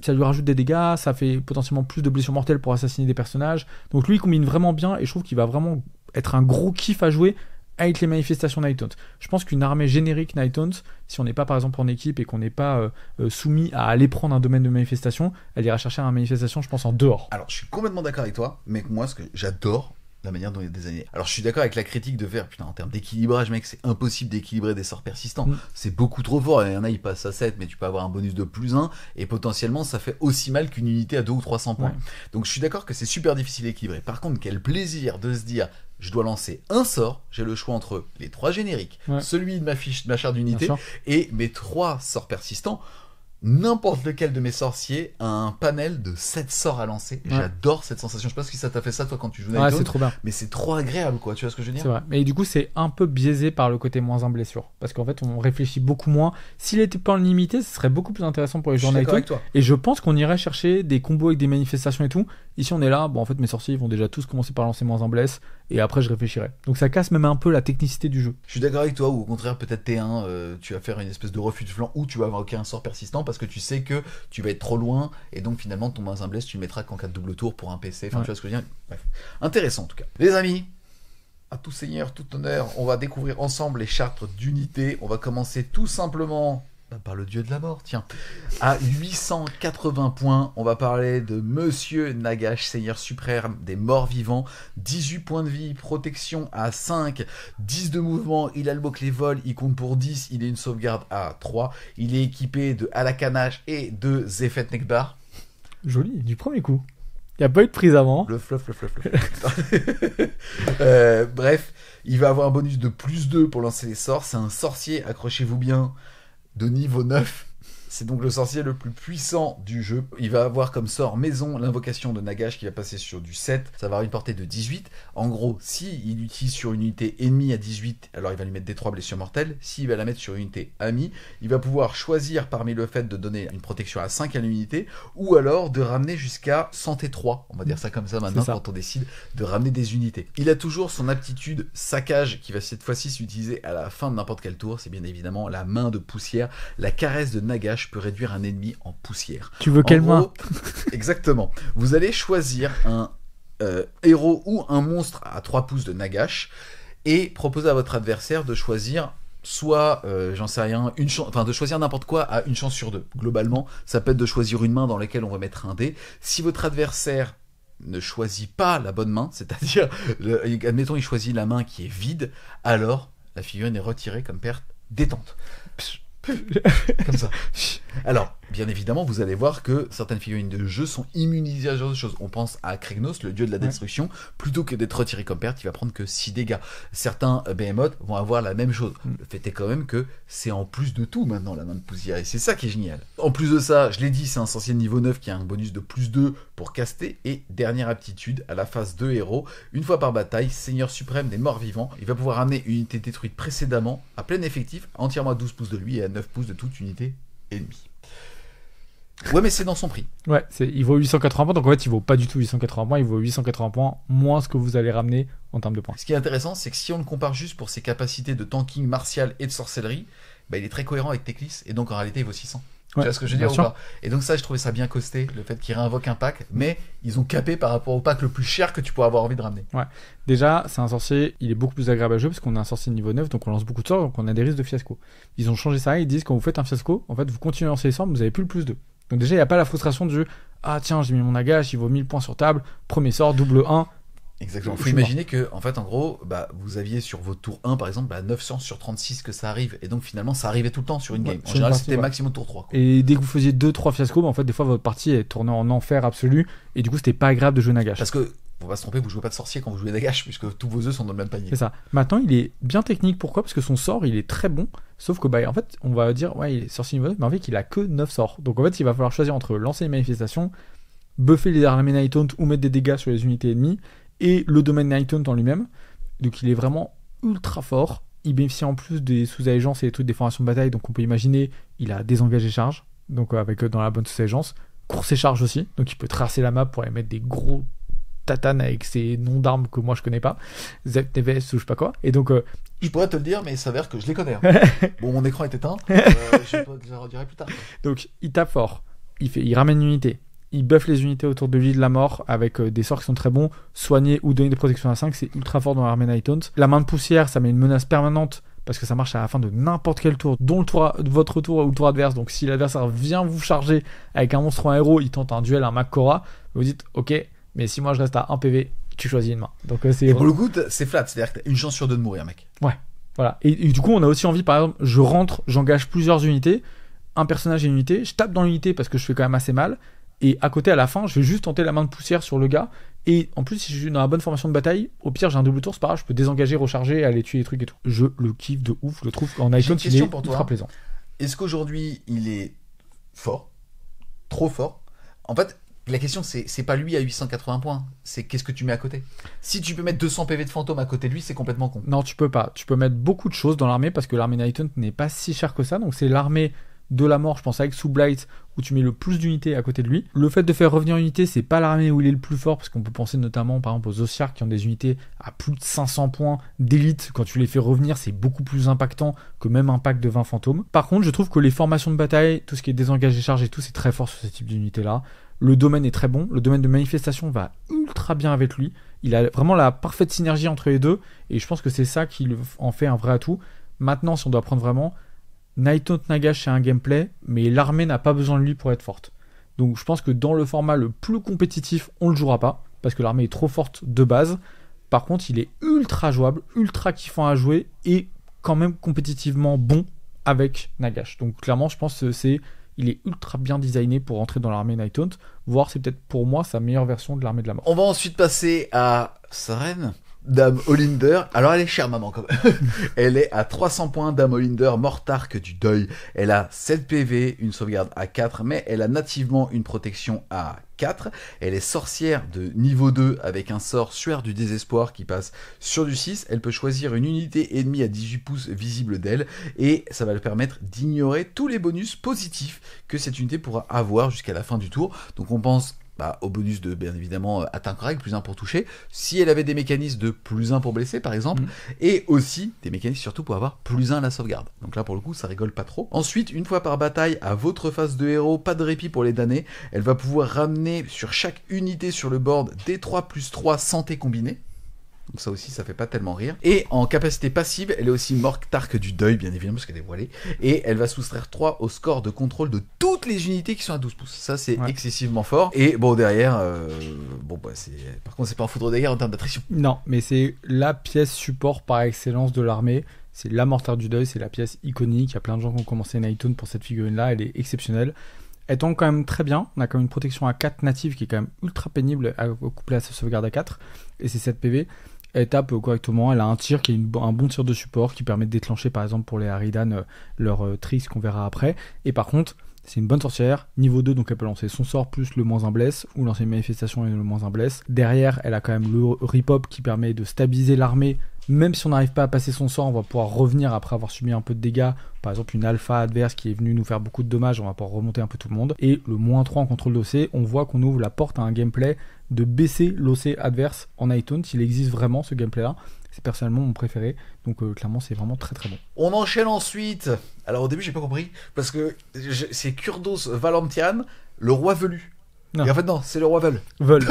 ça lui rajoute des dégâts, ça fait potentiellement plus de blessures mortelles pour assassiner des personnages. Donc lui il combine vraiment bien et je trouve qu'il va vraiment être un gros kiff à jouer avec les manifestations Nighthaunt. Je pense qu'une armée générique Nighthaunt, si on n'est pas par exemple en équipe et qu'on n'est pas soumis à aller prendre un domaine de manifestation, elle ira chercher une manifestation je pense en dehors. Alors je suis complètement d'accord avec toi, mais moi ce que j'adore, la manière dont il y a des années. Alors je suis d'accord avec la critique de faire, putain en termes d'équilibrage mec c'est impossible d'équilibrer des sorts persistants, c'est beaucoup trop fort, il y en a ils passent à 7 mais tu peux avoir un bonus de +1 et potentiellement ça fait aussi mal qu'une unité à 200 ou 300 points. Donc je suis d'accord que c'est super difficile à équilibrer. Par contre quel plaisir de se dire je dois lancer un sort, j'ai le choix entre les 3 génériques, celui de ma charte d'unité et mes 3 sorts persistants. n'importe lequel de mes sorciers a un panel de 7 sorts à lancer. Ouais. J'adore cette sensation. Je sais pas si ça t'a fait ça toi quand tu joues Ouais, Night c'est Zone, trop bien. mais c'est trop agréable quoi, tu vois ce que je veux dire? C'est vrai. Mais du coup, c'est un peu biaisé par le côté moins en blessure. Parce qu'en fait, on réfléchit beaucoup moins. S'il était pas en limité, ce serait beaucoup plus intéressant pour les Je suis joueurs d'accord Night avec Zone. toi. Et je pense qu'on irait chercher des combos avec des manifestations et tout. Ici, on est là. Bon, en fait, mes sorciers ils vont déjà tous commencer par lancer moins en blesse. Et après, je réfléchirai. Donc, ça casse même un peu la technicité du jeu. Je suis d'accord avec toi, ou au contraire, peut-être T1, tu vas faire une espèce de refus de flanc, ou tu vas invoquer un sort persistant parce que tu sais que tu vas être trop loin, et donc finalement ton moins un blesse, tu le mettras qu'en cas de double tour pour un PC. Enfin, Ouais. tu vois ce que je veux dire? Bref. Intéressant en tout cas. Les amis, à tout seigneur, tout honneur, on va découvrir ensemble les chartes d'unité. On va commencer tout simplement par le dieu de la mort, tiens. À 880 points, on va parler de Monsieur Nagash, seigneur suprême des morts vivants. 18 points de vie, protection à 5, 10 de mouvement, il a le bouclier vol, il compte pour 10, il a une sauvegarde à 3. Il est équipé de Alakanash et de Zephet Nekbar. Joli, du premier coup. Il n'y a pas eu de prise avant. Le fluff. Bref, il va avoir un bonus de plus 2 pour lancer les sorts. C'est un sorcier, accrochez-vous bien, de niveau 9. C'est donc le sorcier le plus puissant du jeu. Il va avoir comme sort maison l'invocation de Nagash qui va passer sur du 7. Ça va avoir une portée de 18. En gros, s'il utilise sur une unité ennemie à 18, alors il va lui mettre des 3 blessures mortelles. S'il va la mettre sur une unité amie, il va pouvoir choisir parmi le fait de donner une protection à 5 à l'unité ou alors de ramener jusqu'à santé 3. On va dire ça comme ça maintenant ça. quand on décide de ramener des unités. Il a toujours son aptitude saccage qui va cette fois-ci s'utiliser à la fin de n'importe quel tour. C'est bien évidemment la main de poussière. La caresse de Nagash peut réduire un ennemi en poussière. Tu veux En quelle main gros, exactement. Vous allez choisir un héros ou un monstre à 3 pouces de Nagash et proposer à votre adversaire de choisir soit, j'en sais rien, de choisir n'importe quoi à une chance sur 2. Globalement, ça peut être de choisir une main dans laquelle on va mettre un dé. Si votre adversaire ne choisit pas la bonne main, c'est-à-dire, admettons, il choisit la main qui est vide, alors la figurine est retirée comme perte détente. Comme ça. Alors, bien évidemment, vous allez voir que certaines figurines de jeu sont immunisées à ce genre de choses. On pense à Krignos, le dieu de la destruction. Plutôt que d'être retiré comme perte, il va prendre que 6 dégâts. Certains Behemoth vont avoir la même chose. Le fait est quand même que c'est en plus de tout maintenant la main de poussière. Et c'est ça qui est génial. En plus de ça, je l'ai dit, c'est un sorcier de niveau 9 qui a un bonus de plus 2 pour caster. Et dernière aptitude, à la phase de héros, une fois par bataille, seigneur suprême des morts vivants, il va pouvoir ramener une unité détruite précédemment à plein effectif, entièrement à 12 pouces de lui et à 9 pouces de toute unité ennemie. Ouais, mais c'est dans son prix. Ouais, il vaut 880 points, donc en fait, il vaut pas du tout 880 points, il vaut 880 points, moins ce que vous allez ramener en termes de points. Ce qui est intéressant, c'est que si on le compare juste pour ses capacités de tanking martial et de sorcellerie, bah, il est très cohérent avec Teclis, et donc en réalité, il vaut 600. Ouais, tu vois ce que je veux dire ou pas? Et donc ça, je trouvais ça bien costé, le fait qu'il réinvoque un pack, mais ils ont capé par rapport au pack le plus cher que tu pourrais avoir envie de ramener. Ouais. Déjà, c'est un sorcier, il est beaucoup plus agréable à jouer parce qu'on a un sorcier de niveau 9, donc on lance beaucoup de sorts, donc on a des risques de fiasco. Ils ont changé ça, ils disent quand vous faites un fiasco, en fait, vous continuez à lancer les sorts, mais vous avez plus le plus 2. Donc déjà, il n'y a pas la frustration du « Ah tiens, j'ai mis mon Nagash, il vaut 1000 points sur table, premier sort, double 1. » Exactement. Il faut imaginer que, en fait, en gros, bah, vous aviez sur votre tour 1, par exemple, bah, 900 sur 36 que ça arrive. Et donc, finalement, ça arrivait tout le temps sur une game. En général, c'était maximum tour 3. Quoi. Et dès que vous faisiez 2-3 fiascos, bah, en fait, des fois, votre partie est tournée en enfer absolu. Et du coup, c'était pas agréable de jouer Nagash. Parce que, faut pas se tromper, vous jouez pas de sorcier quand vous jouez Nagash, puisque tous vos œufs sont dans le même panier. C'est ça. Maintenant, il est bien technique. Pourquoi? Parce que son sort, il est très bon. Sauf que, bah, en fait, on va dire, ouais, il est sorcier niveau 9, mais en fait, il a que 9 sorts. Donc, en fait, il va falloir choisir entre lancer les manifestations, buffer les armées Night Hunt ou mettre des dégâts sur les unités ennemies, et le domaine Night Hunt en lui-même. Donc il est vraiment ultra fort. Il bénéficie en plus des sous-allégeances et des trucs des formations de bataille. Donc on peut imaginer, il a désengagé charge. Donc avec dans la bonne sous-allégeance. Course et charge aussi. Donc il peut tracer la map pour aller mettre des gros tatanes avec ses noms d'armes que moi je connais pas. ZTVS ou je sais pas quoi. Et donc... je pourrais te le dire, mais il s'avère que je les connais. Hein. Bon, mon écran est éteint. Je le redirai plus tard. Donc il tape fort. Il ramène une unité. Il buff les unités autour de lui de la mort avec des sorts qui sont très bons. Soigner ou donner des protections à 5, c'est ultra fort dans l'armée Night Hunt. La main de poussière, ça met une menace permanente parce que ça marche à la fin de n'importe quel tour, dont votre tour ou le tour adverse. Donc si l'adversaire vient vous charger avec un monstre ou un héros, il tente un duel, un Makora, vous dites ok, mais si moi je reste à 1 PV, tu choisis une main. Donc c'est... Et pour le coup, c'est flat, c'est-à-dire que t'as une chance sur 2 de mourir, mec. Ouais, voilà. Et du coup, on a aussi envie, par exemple, je rentre, j'engage plusieurs unités, un personnage et une unité, je tape dans l'unité parce que je fais quand même assez mal. Et à côté, à la fin, je vais juste tenter la main de poussière sur le gars. Et en plus, si je suis dans la bonne formation de bataille, au pire, j'ai un double tour, c'est pas grave, je peux désengager, recharger, aller tuer les trucs et tout. Je le kiffe de ouf, je le trouve en Night Hunt, il est ultra plaisant. Est-ce qu'aujourd'hui, il est fort, trop fort. En fait, la question, c'est pas lui à 880 points, c'est qu'est-ce que tu mets à côté. Si tu peux mettre 200 PV de fantôme à côté de lui, c'est complètement con. Non, tu peux pas. Tu peux mettre beaucoup de choses dans l'armée parce que l'armée Night Hunt n'est pas si chère que ça. Donc c'est l'armée de la mort, je pense, avec Sublight, où tu mets le plus d'unités à côté de lui. Le fait de faire revenir une unité, c'est pas l'armée où il est le plus fort, parce qu'on peut penser notamment, par exemple, aux Ossiarch qui ont des unités à plus de 500 points d'élite. Quand tu les fais revenir, c'est beaucoup plus impactant que même un pack de 20 fantômes. Par contre, je trouve que les formations de bataille, tout ce qui est désengagé, charge et tout, c'est très fort sur ce type d'unité-là. Le domaine est très bon. Le domaine de manifestation va ultra bien avec lui. Il a vraiment la parfaite synergie entre les deux, et je pense que c'est ça qui en fait un vrai atout. Maintenant, si on doit prendre vraiment... Night Hunt Nagash, c'est un gameplay, mais l'armée n'a pas besoin de lui pour être forte. Donc je pense que dans le format le plus compétitif, on le jouera pas, parce que l'armée est trop forte de base. Par contre, il est ultra jouable, ultra kiffant à jouer, et quand même compétitivement bon avec Nagash. Donc clairement, je pense que il est ultra bien designé pour rentrer dans l'armée Night Hunt, voire c'est peut-être pour moi sa meilleure version de l'armée de la mort. On va ensuite passer à Saren. Dame Olinder, alors elle est chère maman quand même. Elle est à 300 points, Dame Olinder, Mortarque du deuil. Elle a 7 PV, une sauvegarde à 4, mais elle a nativement une protection à 4. Elle est sorcière de niveau 2 avec un sort Suaire du désespoir qui passe sur du 6. Elle peut choisir une unité ennemie à 18 pouces visible d'elle et ça va lui permettre d'ignorer tous les bonus positifs que cette unité pourra avoir jusqu'à la fin du tour. Donc on pense au bonus de, bien évidemment, atteinte correcte, plus 1 pour toucher, si elle avait des mécanismes de plus 1 pour blesser, par exemple, et aussi des mécanismes surtout pour avoir plus 1 à la sauvegarde. Donc là, pour le coup, ça rigole pas trop. Ensuite, une fois par bataille, à votre phase de héros, pas de répit pour les damnés, elle va pouvoir ramener sur chaque unité sur le board des 3 plus 3 santé combinée. Donc ça aussi, ça fait pas tellement rire. Et en capacité passive, elle est aussi Mortarque du deuil, bien évidemment, parce qu'elle est voilée. Et elle va soustraire 3 au score de contrôle de toutes les unités qui sont à 12 pouces. Ça, c'est excessivement fort. Et bon, derrière, par contre, c'est pas un foudre de guerre en termes d'attrition. Non, mais c'est la pièce support par excellence de l'armée. C'est la Mortarque du deuil, c'est la pièce iconique. Il y a plein de gens qui ont commencé Night Hunt pour cette figurine-là. Elle est exceptionnelle. Elle tombe quand même très bien. On a quand même une protection à 4 native qui est quand même ultra pénible à coupler à sa sauvegarde à 4. Et c'est 7 PV. Elle tape correctement, elle a un tir qui est un bon tir de support qui permet de déclencher par exemple pour les Harridan leur tricks qu'on verra après. Et par contre, c'est une bonne sorcière, niveau 2, donc elle peut lancer son sort plus le -1 bless, ou lancer une manifestation et le -1 bless. Derrière, elle a quand même le rip-hop qui permet de stabiliser l'armée. Même si on n'arrive pas à passer son sort, on va pouvoir revenir après avoir subi un peu de dégâts. Par exemple, une alpha adverse qui est venue nous faire beaucoup de dommages, on va pouvoir remonter un peu tout le monde. Et le -3 en contrôle d'OC, on voit qu'on ouvre la porte à un gameplay de baisser l'OC adverse en Night Hunt. Il existe vraiment ce gameplay-là. C'est personnellement mon préféré. Donc clairement, c'est vraiment très très bon. On enchaîne ensuite. Alors au début, j'ai pas compris. Parce que c'est Kurdos Valentian, le roi velu. Non. Et en fait, non, c'est le roi Veul. Veul.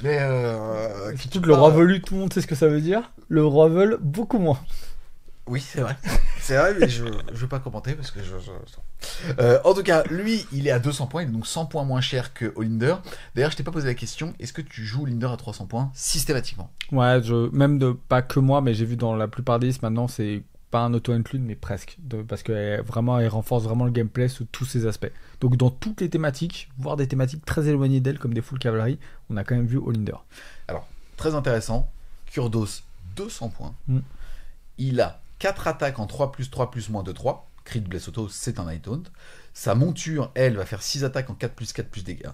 Mais surtout que le roi velu, tout le monde sait ce que ça veut dire. Le roi Veul, beaucoup moins. Oui, c'est vrai. C'est vrai, mais je veux pas commenter parce que en tout cas, lui, il est à 200 points. Il est donc 100 points moins cher que Olinder. D'ailleurs, je t'ai pas posé la question. Est-ce que tu joues Olinder à 300 points systématiquement? Ouais, même pas que moi, mais j'ai vu dans la plupart des listes maintenant, c'est pas un auto-include, mais presque. Parce qu'elle renforce vraiment le gameplay sous tous ses aspects. Donc dans toutes les thématiques, voire des thématiques très éloignées d'elle, comme des full cavalry, on a quand même vu Olinder. Alors, très intéressant. Kurdos, 200 points. Il a 4 attaques en 3 plus 3 plus moins de 3. Crit bless auto, c'est un Night Hunt. Sa monture, elle, va faire 6 attaques en 4 plus dégâts.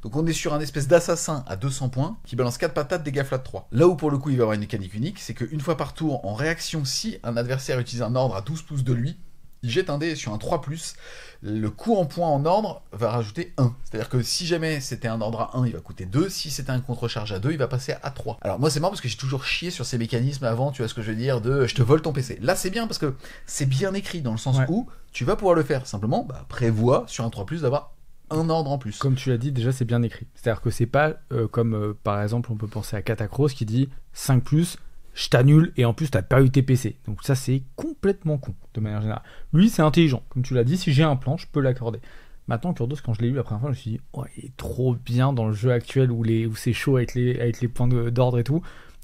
Donc on est sur un espèce d'assassin à 200 points qui balance 4 patates, dégâts flat 3. Là où pour le coup il va avoir une mécanique unique, c'est qu'une fois par tour, en réaction, si un adversaire utilise un ordre à 12 pouces de lui, il jette un dé sur un 3+, le coût en points en ordre va rajouter 1. C'est-à-dire que si jamais c'était un ordre à 1, il va coûter 2, si c'était un contre-charge à 2, il va passer à 3. Alors moi c'est marrant parce que j'ai toujours chié sur ces mécanismes avant, tu vois ce que je veux dire, de je te vole ton PC. Là c'est bien parce que c'est bien écrit dans le sens où tu vas pouvoir le faire. Simplement, prévois sur un 3+, d'avoir un ordre en plus. Comme tu l'as dit, déjà c'est bien écrit. C'est-à-dire que c'est pas comme par exemple on peut penser à Catacross qui dit 5+, je t'annule et en plus t'as pas eu tes PC. Donc ça c'est complètement con de manière générale. Lui c'est intelligent, comme tu l'as dit, si j'ai un plan je peux l'accorder. Maintenant Kurdos, quand je l'ai eu la première fois, je me suis dit il est trop bien dans le jeu actuel où c'est chaud avec les points d'ordre et tout,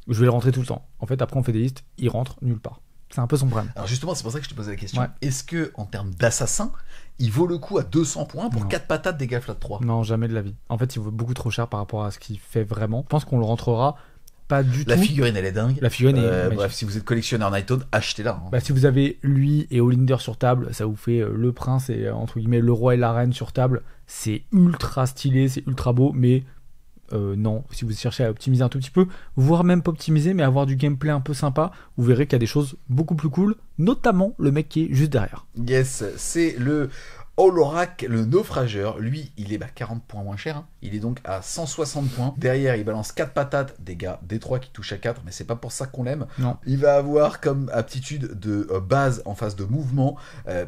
je vais le rentrer tout le temps. En fait après on fait des listes, il rentre nulle part. C'est un peu son problème. Alors justement c'est pour ça que je te posais la question. Est-ce que en termes d'assassin il vaut le coup à 200 points pour 4 patates dégâts flat 3? Non, jamais de la vie. En fait il vaut beaucoup trop cher par rapport à ce qu'il fait vraiment. Je pense qu'on le rentrera pas du La tout. figurine, elle est dingue. La figurine est magnifique. Bref, si vous êtes collectionneur Nighthaunt, achetez-la. Hein. Bah, si vous avez lui et Olinder sur table, ça vous fait le prince et entre guillemets le roi et la reine sur table. C'est ultra stylé, c'est ultra beau, mais non, si vous cherchez à optimiser un tout petit peu, voire même pas optimiser, mais avoir du gameplay un peu sympa, vous verrez qu'il y a des choses beaucoup plus cool, notamment le mec qui est juste derrière. Yes, c'est le Olorak, le naufrageur. Lui, il est 40 points moins cher. Hein. Il est donc à 160 points. Derrière, il balance 4 patates, dégâts D3 qui touchent à 4, mais c'est pas pour ça qu'on l'aime. Non. Il va avoir comme aptitude de base en phase de mouvement,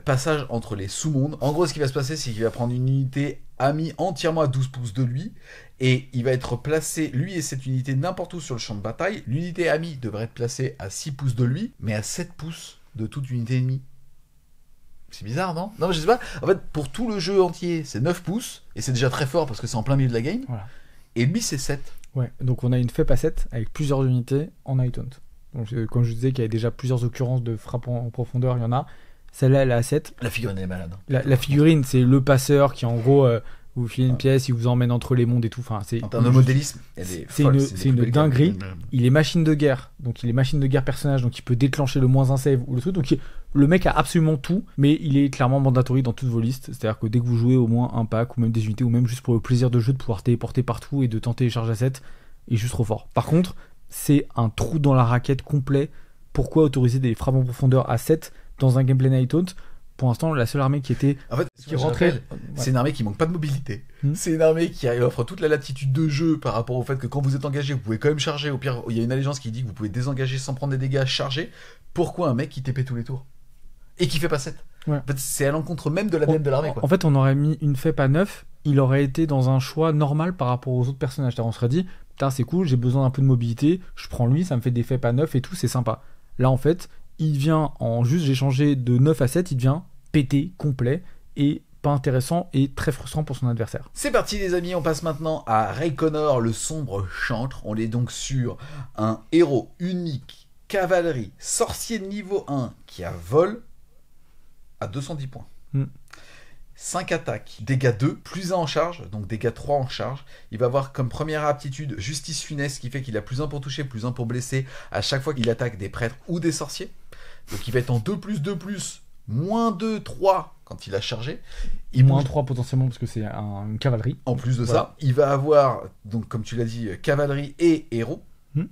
passage entre les sous-mondes. En gros, ce qui va se passer, c'est qu'il va prendre une unité amie entièrement à 12 pouces de lui, et il va être placé, lui et cette unité, n'importe où sur le champ de bataille. L'unité amie devrait être placée à 6 pouces de lui, mais à 7 pouces de toute unité ennemie. C'est bizarre, non? Non, mais je sais pas. En fait, pour tout le jeu entier, c'est 9 pouces, et c'est déjà très fort parce que c'est en plein milieu de la game. Voilà. Et lui, c'est 7. Ouais, donc on a une FEP à 7 avec plusieurs unités en Nighthaunt. Donc comme je disais qu'il y avait déjà plusieurs occurrences de frappe en profondeur, il y en a. Celle-là, elle est à 7. La figurine elle est malade. La figurine, c'est le passeur qui en gros vous file une pièce, il vous emmène entre les mondes et tout. Enfin, c'est en termes de modélisme, elle est folle. C'est une dinguerie. Il est machine de guerre, donc il est machine de guerre personnage, donc il peut déclencher le moins un save ou le truc. Donc le mec a absolument tout, mais il est clairement mandatory dans toutes vos listes. C'est-à-dire que dès que vous jouez au moins un pack ou même des unités, ou même juste pour le plaisir de jeu de pouvoir téléporter partout et de tenter les charges à 7, il est juste trop fort. Par contre, c'est un trou dans la raquette complet. Pourquoi autoriser des frappes en profondeur à 7 dans un gameplay Nighthaunt? Pour l'instant, la seule armée qui était. En fait, qui rentrait. C'est une armée qui manque pas de mobilité. C'est une armée qui offre toute la latitude de jeu par rapport au fait que quand vous êtes engagé, vous pouvez quand même charger. Au pire, il y a une allégeance qui dit que vous pouvez désengager sans prendre des dégâts, charger. Pourquoi un mec qui TP tous les tours et qui fait pas 7? En fait, c'est à l'encontre même de l'ADN de l'armée. En fait, on aurait mis une FEP à 9, il aurait été dans un choix normal par rapport aux autres personnages. On serait dit, putain, c'est cool, j'ai besoin d'un peu de mobilité, je prends lui, ça me fait des FEP à 9 et tout, c'est sympa. Là, en fait, il vient en juste, j'ai changé de 9 à 7, il devient pété, complet, et pas intéressant et très frustrant pour son adversaire. C'est parti les amis, on passe maintenant à Reikonor, le sombre chantre. On est donc sur un héros unique, cavalerie, sorcier de niveau 1 qui a vol à 210 points. 5 attaques, dégâts 2, plus 1 en charge, donc dégâts 3 en charge. Il va avoir comme première aptitude Justice funeste, qui fait qu'il a plus 1 pour toucher, plus 1 pour blesser à chaque fois qu'il attaque des prêtres ou des sorciers. Donc il va être en 2+2+, moins 2, 3 quand il a chargé. Et moins 3 potentiellement parce que c'est une cavalerie. En plus de ça, il va avoir, donc comme tu l'as dit, cavalerie et héros.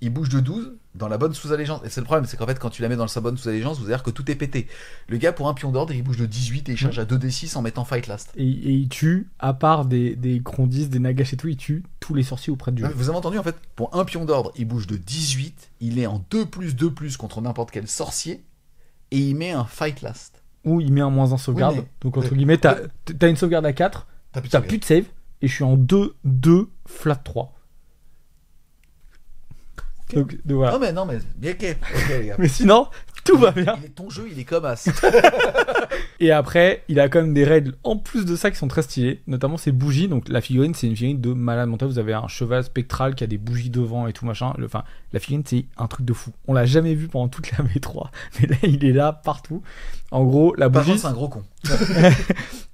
Il bouge de 12 dans la bonne sous-allégeance. Et c'est le problème, c'est qu'en fait, quand tu la mets dans sa bonne sous-allégeance, vous allez dire que tout est pété. Le gars, pour un pion d'ordre, il bouge de 18 et il charge à 2d6 en mettant Fight Last. Et il tue, à part des Grondis, des Nagash et tout, il tue tous les sorciers auprès du jeu. Vous avez entendu, en fait, pour un pion d'ordre, il bouge de 18, il est en 2+2+, contre n'importe quel sorcier, et il met un Fight Last. Ou il met un moins 1 sauvegarde. Oui, donc, entre guillemets, t'as une sauvegarde à 4, t'as plus de save, et je suis en 2 flat 3. Okay. Donc, voilà. Non mais ok les gars. Mais sinon tout va bien. Ton jeu il est comme as. Et après il a quand même des règles en plus de ça qui sont très stylées, notamment ses bougies. Donc la figurine c'est une figurine de malade mental. Vous avez un cheval spectral qui a des bougies devant et tout machin. Enfin la figurine c'est un truc de fou. On l'a jamais vu pendant toute la V3, mais là il est là partout. En gros la bougie. Par contre c'est un gros con.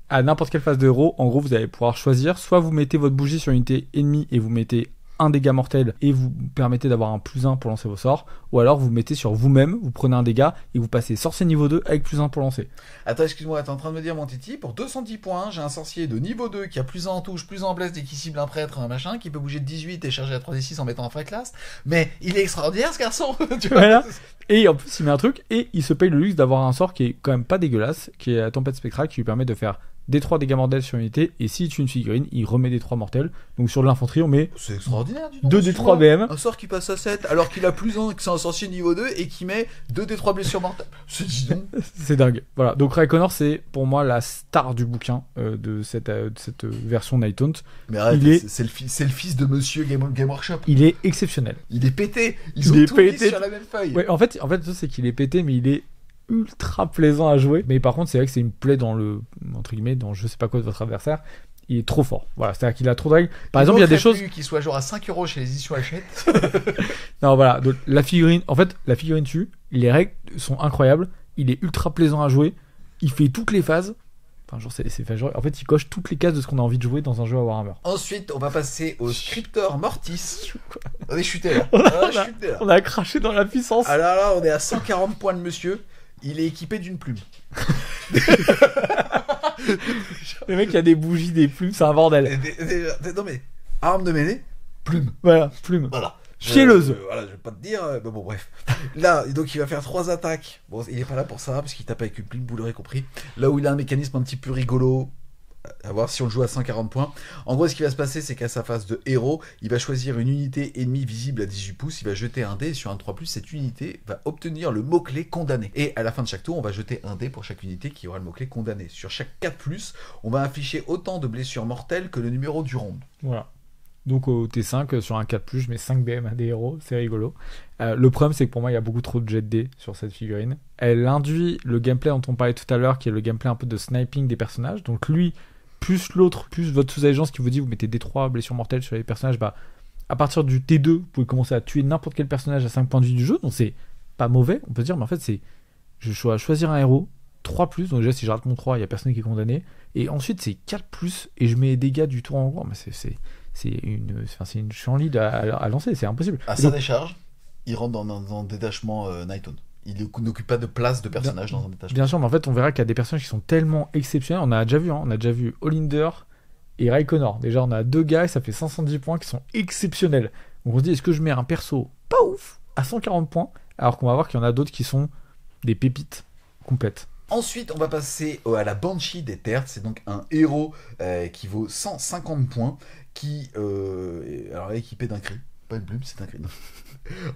À n'importe quelle phase de héros, en gros vous allez pouvoir choisir, soit vous mettez votre bougie sur une unité ennemie et vous mettez un dégât mortel et vous permettez d'avoir un +1 pour lancer vos sorts, ou alors vous mettez sur vous-même, vous prenez un dégât et vous passez sorcier niveau 2 avec +1 pour lancer. Attends, excuse-moi, t'es en train de me dire mon titi, pour 210 points, j'ai un sorcier de niveau 2 qui a +1 en touche, +1 en blesse dès qu'il cible un prêtre, un machin, qui peut bouger de 18 et charger à 3d6 en mettant un Fight Last, mais il est extraordinaire ce garçon. Tu vois. Voilà. Et en plus il met un truc et il se paye le luxe d'avoir un sort qui est quand même pas dégueulasse, qui est la tempête spectrale, qui lui permet de faire des 3 dégâts mortels sur une unité, et s'il tue une figurine, il remet des 3 mortels. Donc sur de l'infanterie, on met c'est extraordinaire, 2 des 3 BM. Un sort qui passe à 7 alors qu'il a +1, que c'est un sorcier niveau 2 et qui met 2 des 3 blessures mortelles. C'est dingue. Voilà. Donc Reikonor, c'est pour moi la star du bouquin de cette version Nighthaunt. Mais arrête, c'est le fils de monsieur Game Workshop. Il est exceptionnel. Il est pété. Ils ont tout mis sur la même feuille. Ouais, en fait, c'est qu'il est pété, mais il est ultra plaisant à jouer. Mais par contre, c'est vrai que c'est une plaie dans le, entre guillemets, dans je sais pas quoi de votre adversaire. Il est trop fort. Voilà, c'est-à-dire qu'il a trop de règles. Par exemple, il y a des choses qui soit genre à 5€ chez les éditions Hachette. Non, voilà. Donc, la figurine tue. Les règles sont incroyables. Il est ultra plaisant à jouer. Il fait toutes les phases. Enfin, genre, c'est fait genre. En fait, il coche toutes les cases de ce qu'on a envie de jouer dans un jeu à Warhammer. Ensuite, on va passer au Scriptor Mortis. On est chuté là. On a craché dans la puissance. Ah là, on est à 140 points de monsieur. Il est équipé d'une plume. Le mec, il y a des bougies, des plumes, c'est un bordel. Non mais, arme de mêlée, plume. Voilà, plume. Voilà. Fielleuse. Voilà, je vais pas te dire, mais bon, bref. Là, donc il va faire 3 attaques. Bon, il est pas là pour ça, parce qu'il tape avec une plume, vous l'aurez compris. Là où il a un mécanisme un petit peu rigolo, à voir si on le joue à 140 points. En gros, ce qui va se passer, c'est qu'à sa phase de héros, il va choisir une unité ennemie visible à 18 pouces, il va jeter un dé, et sur un 3+, cette unité va obtenir le mot-clé condamné. Et à la fin de chaque tour, on va jeter un dé pour chaque unité qui aura le mot-clé condamné. Sur chaque 4+, on va afficher autant de blessures mortelles que le numéro du round. Voilà. Donc au T5, sur un 4+, je mets 5 BM à des héros, c'est rigolo. Le problème, c'est que pour moi, il y a beaucoup trop de jet de dés sur cette figurine. Elle induit le gameplay dont on parlait tout à l'heure, qui est le gameplay un peu de sniping des personnages. Donc lui, plus l'autre, plus votre sous-agence qui vous dit vous mettez D3 blessures mortelles sur les personnages, bah à partir du T2, vous pouvez commencer à tuer n'importe quel personnage à 5 points de vie du jeu. Donc c'est pas mauvais, on peut se dire, mais en fait, c'est je dois choisir un héros, 3+, donc déjà si je rate mon 3, il n'y a personne qui est condamné. Et ensuite, c'est 4+, et je mets les dégâts du tour en cours. Mais c'est une chanlide à lancer, c'est impossible. À sa décharge, il rentre dans un détachement Nighton. Il n'occupe pas de place de personnage dans un détachement. Bien sûr, mais en fait, on verra qu'il y a des personnages qui sont tellement exceptionnels. On a déjà vu Olinder et Raikkonen. Déjà, on a 2 gars et ça fait 510 points qui sont exceptionnels. Donc on se dit, est-ce que je mets un perso pas ouf à 140 points, alors qu'on va voir qu'il y en a d'autres qui sont des pépites complètes. Ensuite, on va passer à la Banshee des Terres. C'est donc un héros qui vaut 150 points, qui alors est équipé d'un cri. Pas une plume, c'est un cri.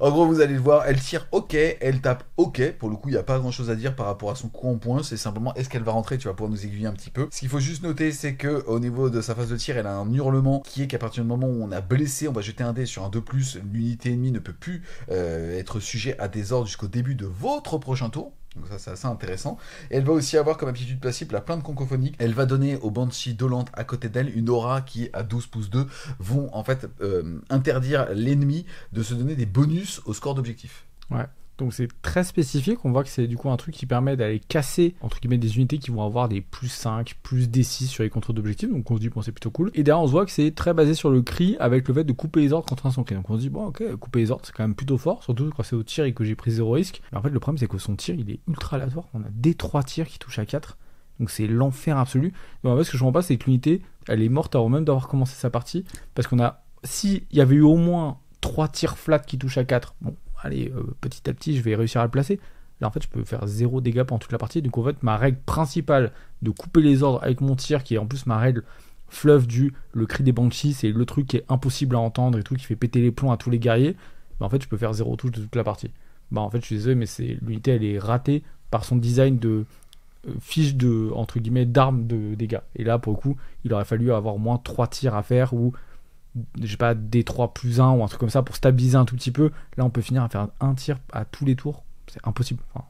En gros, vous allez le voir, elle tire OK, elle tape OK. Pour le coup, il n'y a pas grand chose à dire par rapport à son coup en points. C'est simplement est-ce qu'elle va rentrer, tu vas pouvoir nous aiguiller un petit peu. Ce qu'il faut juste noter, c'est que au niveau de sa phase de tir, elle a un hurlement qui est qu'à partir du moment où on a blessé, on va jeter un dé sur un 2+. L'unité ennemie ne peut plus être sujet à des ordres jusqu'au début de votre prochain tour. Donc ça, c'est assez intéressant. Et elle va aussi avoir comme aptitude passive la plainte concophonique. Elle va donner aux Banshee Dolentes à côté d'elle une aura qui, à 12 pouces 2, vont en fait interdire l'ennemi de se donner des bonus au score d'objectif. Ouais. Donc c'est très spécifique, on voit que c'est du coup un truc qui permet d'aller casser entre guillemets des unités qui vont avoir des +5, plus D6 sur les contrôles d'objectifs, donc on se dit bon c'est plutôt cool. Et derrière on se voit que c'est très basé sur le cri avec le fait de couper les ordres contre un son clé. Donc on se dit bon ok, couper les ordres c'est quand même plutôt fort, surtout quand c'est au tir et que j'ai pris 0 risque. Mais en fait le problème c'est que son tir il est ultra aléatoire, on a des 3 tirs qui touchent à 4, donc c'est l'enfer absolu. Donc en fait ce que je comprends pas c'est que l'unité elle est morte avant même d'avoir commencé sa partie, parce qu'on a, si il y avait eu au moins 3 tirs flat qui touchent à 4, bon allez, petit à petit, je vais réussir à le placer. Là, en fait, je peux faire 0 dégâts pendant toute la partie. Donc, en fait, ma règle principale de couper les ordres avec mon tir, qui est en plus ma règle fleuve du le cri des Banshees, c'est le truc qui est impossible à entendre et tout, qui fait péter les plombs à tous les guerriers. Bah, en fait, je peux faire 0 touche de toute la partie. Bah, en fait, je suis désolé, mais l'unité, elle est ratée par son design de fiche de, entre guillemets, d'armes de dégâts. Et là, pour le coup, il aurait fallu avoir au moins 3 tirs à faire, ou je sais pas, D3+1 ou un truc comme ça pour stabiliser un tout petit peu. Là on peut finir à faire un tir à tous les tours, c'est impossible. Enfin...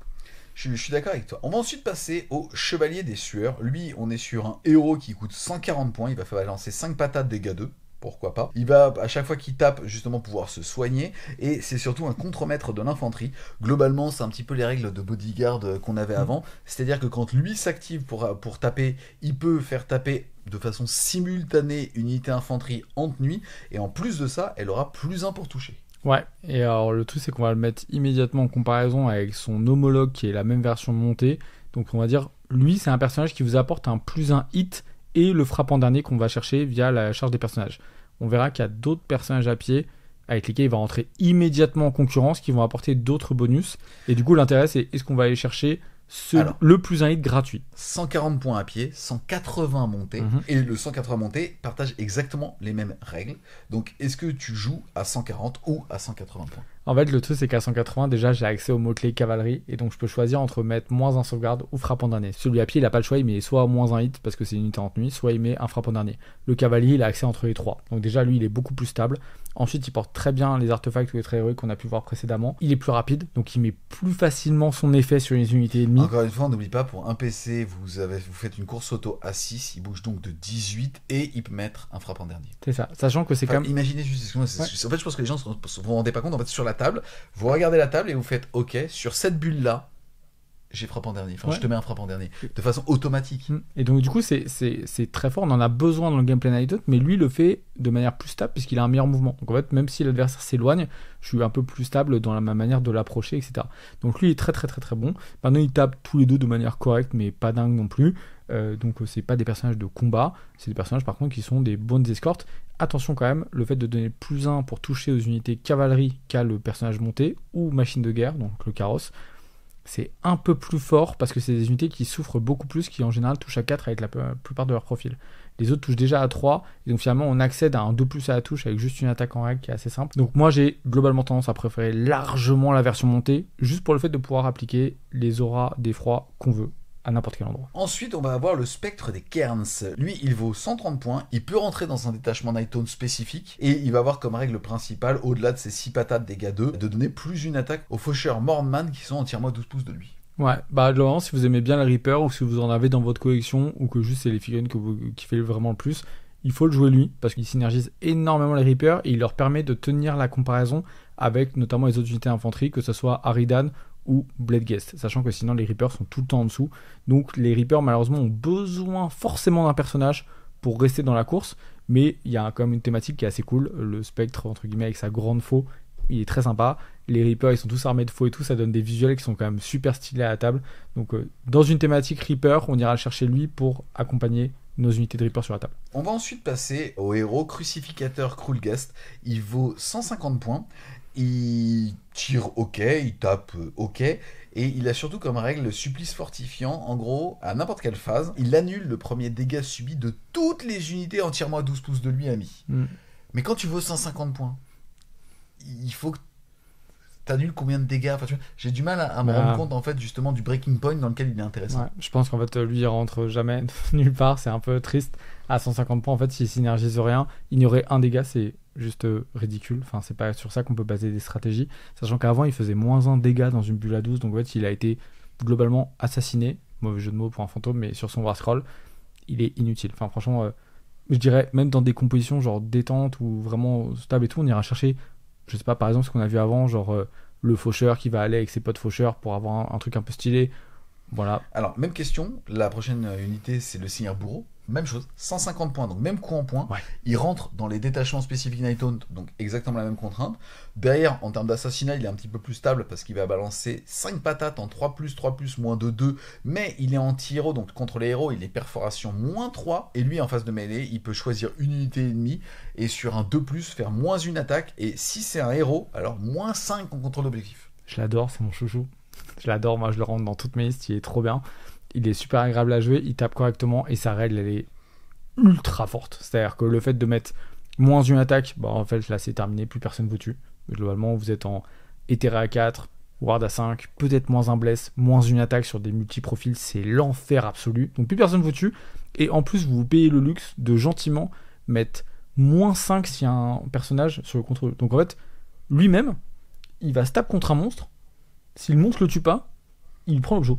Je suis d'accord avec toi. On va ensuite passer au Chevalier des Sueurs. Lui, on est sur un héros qui coûte 140 points, il va falloir lancer 5 patates dégâts 2. Pourquoi pas. Il va à chaque fois qu'il tape justement pouvoir se soigner, et c'est surtout un contremaître de l'infanterie. Globalement c'est un petit peu les règles de bodyguard qu'on avait avant, c'est-à-dire que quand lui s'active pour taper, il peut faire taper de façon simultanée une unité infanterie en tenue, et en plus de ça elle aura +1 pour toucher. Ouais, et alors le truc c'est qu'on va le mettre immédiatement en comparaison avec son homologue qui est la même version montée. Donc on va dire, lui c'est un personnage qui vous apporte un +1 hit et le frappant dernier qu'on va chercher via la charge des personnages. On verra qu'il y a d'autres personnages à pied avec lesquels il va rentrer immédiatement en concurrence, qui vont apporter d'autres bonus. Et du coup, l'intérêt, c'est est-ce qu'on va aller chercher le +1 hit gratuit. 140 points à pied, 180 montées, et le 180 montées partage exactement les mêmes règles. Donc, est-ce que tu joues à 140 ou à 180 points ? En fait, le truc, c'est qu'à 180, déjà, j'ai accès au mot-clé cavalerie, et donc je peux choisir entre mettre -1 sauvegarde ou frappant dernier. Celui à pied, il n'a pas le choix, il met soit -1 hit, parce que c'est une unité en tenue, soit il met un frappant dernier. Le cavalier, il a accès entre les 3. Donc déjà, lui, il est beaucoup plus stable. Ensuite, il porte très bien les artefacts ou les traits héroïques qu'on a pu voir précédemment. Il est plus rapide, donc il met plus facilement son effet sur les unités ennemies. Encore une fois, on n'oublie pas, pour un PC, vous faites une course auto à 6, il bouge donc de 18, et il peut mettre un frappant dernier. C'est ça, sachant que c'est quand même... Imaginez juste, en fait, je pense que les gens ne vous rendez pas compte, en fait, sur la table, vous regardez la table et vous faites OK, sur cette bulle-là, j'ai frappe en dernier. Enfin, Ouais. je te mets un frappe en dernier. De façon automatique. Et donc du coup c'est très fort, on en a besoin dans le gameplay Night Hunt, mais lui le fait de manière plus stable puisqu'il a un meilleur mouvement. Donc en fait même si l'adversaire s'éloigne, je suis un peu plus stable dans ma manière de l'approcher, etc. Donc lui il est très très très très bon. Maintenant il tape tous les deux de manière correcte mais pas dingue non plus. Donc c'est pas des personnages de combat, c'est des personnages par contre qui sont des bonnes escortes. Attention quand même, le fait de donner +1 pour toucher aux unités cavalerie qu'a le personnage monté ou machine de guerre, donc le carrosse, c'est un peu plus fort parce que c'est des unités qui souffrent beaucoup plus, qui en général touchent à 4 avec la plupart de leur profil. Les autres touchent déjà à 3, et donc finalement on accède à un 2+ à la touche avec juste une attaque en règle qui est assez simple. Donc moi j'ai globalement tendance à préférer largement la version montée, juste pour le fait de pouvoir appliquer les auras d'effroi qu'on veut à n'importe quel endroit. Ensuite, on va avoir le spectre des Cairns. Lui, il vaut 130 points. Il peut rentrer dans un détachement Night Hunt spécifique. Et il va avoir comme règle principale, au-delà de ses 6 patates dégâts 2, de donner plus une attaque aux faucheurs Mordman qui sont entièrement à 12 pouces de lui. Ouais, bah globalement, si vous aimez bien les Reapers ou si vous en avez dans votre collection ou que juste c'est les figurines qui fait vraiment le plus, il faut le jouer lui parce qu'il synergise énormément les Reapers et il leur permet de tenir la comparaison avec notamment les autres unités d'infanterie, que ce soit Aridan ou Bloodghast, sachant que sinon les Reapers sont tout le temps en dessous. Donc les Reapers malheureusement ont besoin forcément d'un personnage pour rester dans la course, mais il y a quand même une thématique qui est assez cool, le spectre entre guillemets avec sa grande faux, il est très sympa. Les Reapers ils sont tous armés de faux et tout, ça donne des visuels qui sont quand même super stylés à la table. Donc dans une thématique Reaper, on ira le chercher lui pour accompagner nos unités de Reaper sur la table. On va ensuite passer au héros crucificateur Krulgast. Il vaut 150 points. Il tire ok, il tape ok, et il a surtout comme règle le supplice fortifiant. En gros, à n'importe quelle phase, il annule le premier dégât subi de toutes les unités entièrement à 12 pouces de lui amis. Mais quand tu vaux 150 points, il faut que t'annules combien de dégâts. Enfin, tu vois, j'ai du mal à me rendre compte en fait justement du breaking point dans lequel il est intéressant. Ouais, je pense qu'en fait lui il rentre jamais nulle part, c'est un peu triste. À 150 points en fait, s'il synergise rien, ignorer un dégât c'est juste ridicule. Enfin, c'est pas sur ça qu'on peut baser des stratégies, sachant qu'avant il faisait -1 dégâts dans une bulle à 12, donc en fait il a été globalement assassiné, mauvais jeu de mots pour un fantôme, mais sur son war scroll il est inutile. Enfin franchement je dirais même dans des compositions genre détente ou vraiment stable et tout, on ira chercher, je sais pas, par exemple ce qu'on a vu avant, genre le faucheur qui va aller avec ses potes faucheurs pour avoir un truc un peu stylé. Voilà. Alors, même question, la prochaine unité c'est le Seigneur Bourreau. Même chose, 150 points, donc même coup en points. Ouais. Il rentre dans les détachements spécifiques Night Hunt, donc exactement la même contrainte. Derrière, en termes d'assassinat, il est un petit peu plus stable parce qu'il va balancer 5 patates en 3+, 3+, moins de 2. Mais il est anti-héros, donc contre les héros, il est perforation -3. Et lui, en face de mêlée, il peut choisir une unité ennemie et sur un 2+, faire -1 attaque. Et si c'est un héros, alors -5 en contrôle d'objectif. Je l'adore, c'est mon chouchou. Je l'adore, moi je le rentre dans toutes mes listes, il est trop bien. Il est super agréable à jouer, il tape correctement et sa règle elle est ultra forte. C'est-à-dire que le fait de mettre -1 attaque, bah en fait là c'est terminé, plus personne vous tue. Globalement vous êtes en éthéré à 4, ward à 5, peut-être -1 bless, -1 attaque sur des multi-profils, c'est l'enfer absolu. Donc plus personne vous tue et en plus vous vous payez le luxe de gentiment mettre -5 s'il y a un personnage sur le contrôle. Donc en fait lui-même il va se taper contre un monstre. Si le monstre le tue pas, il prend l'objet.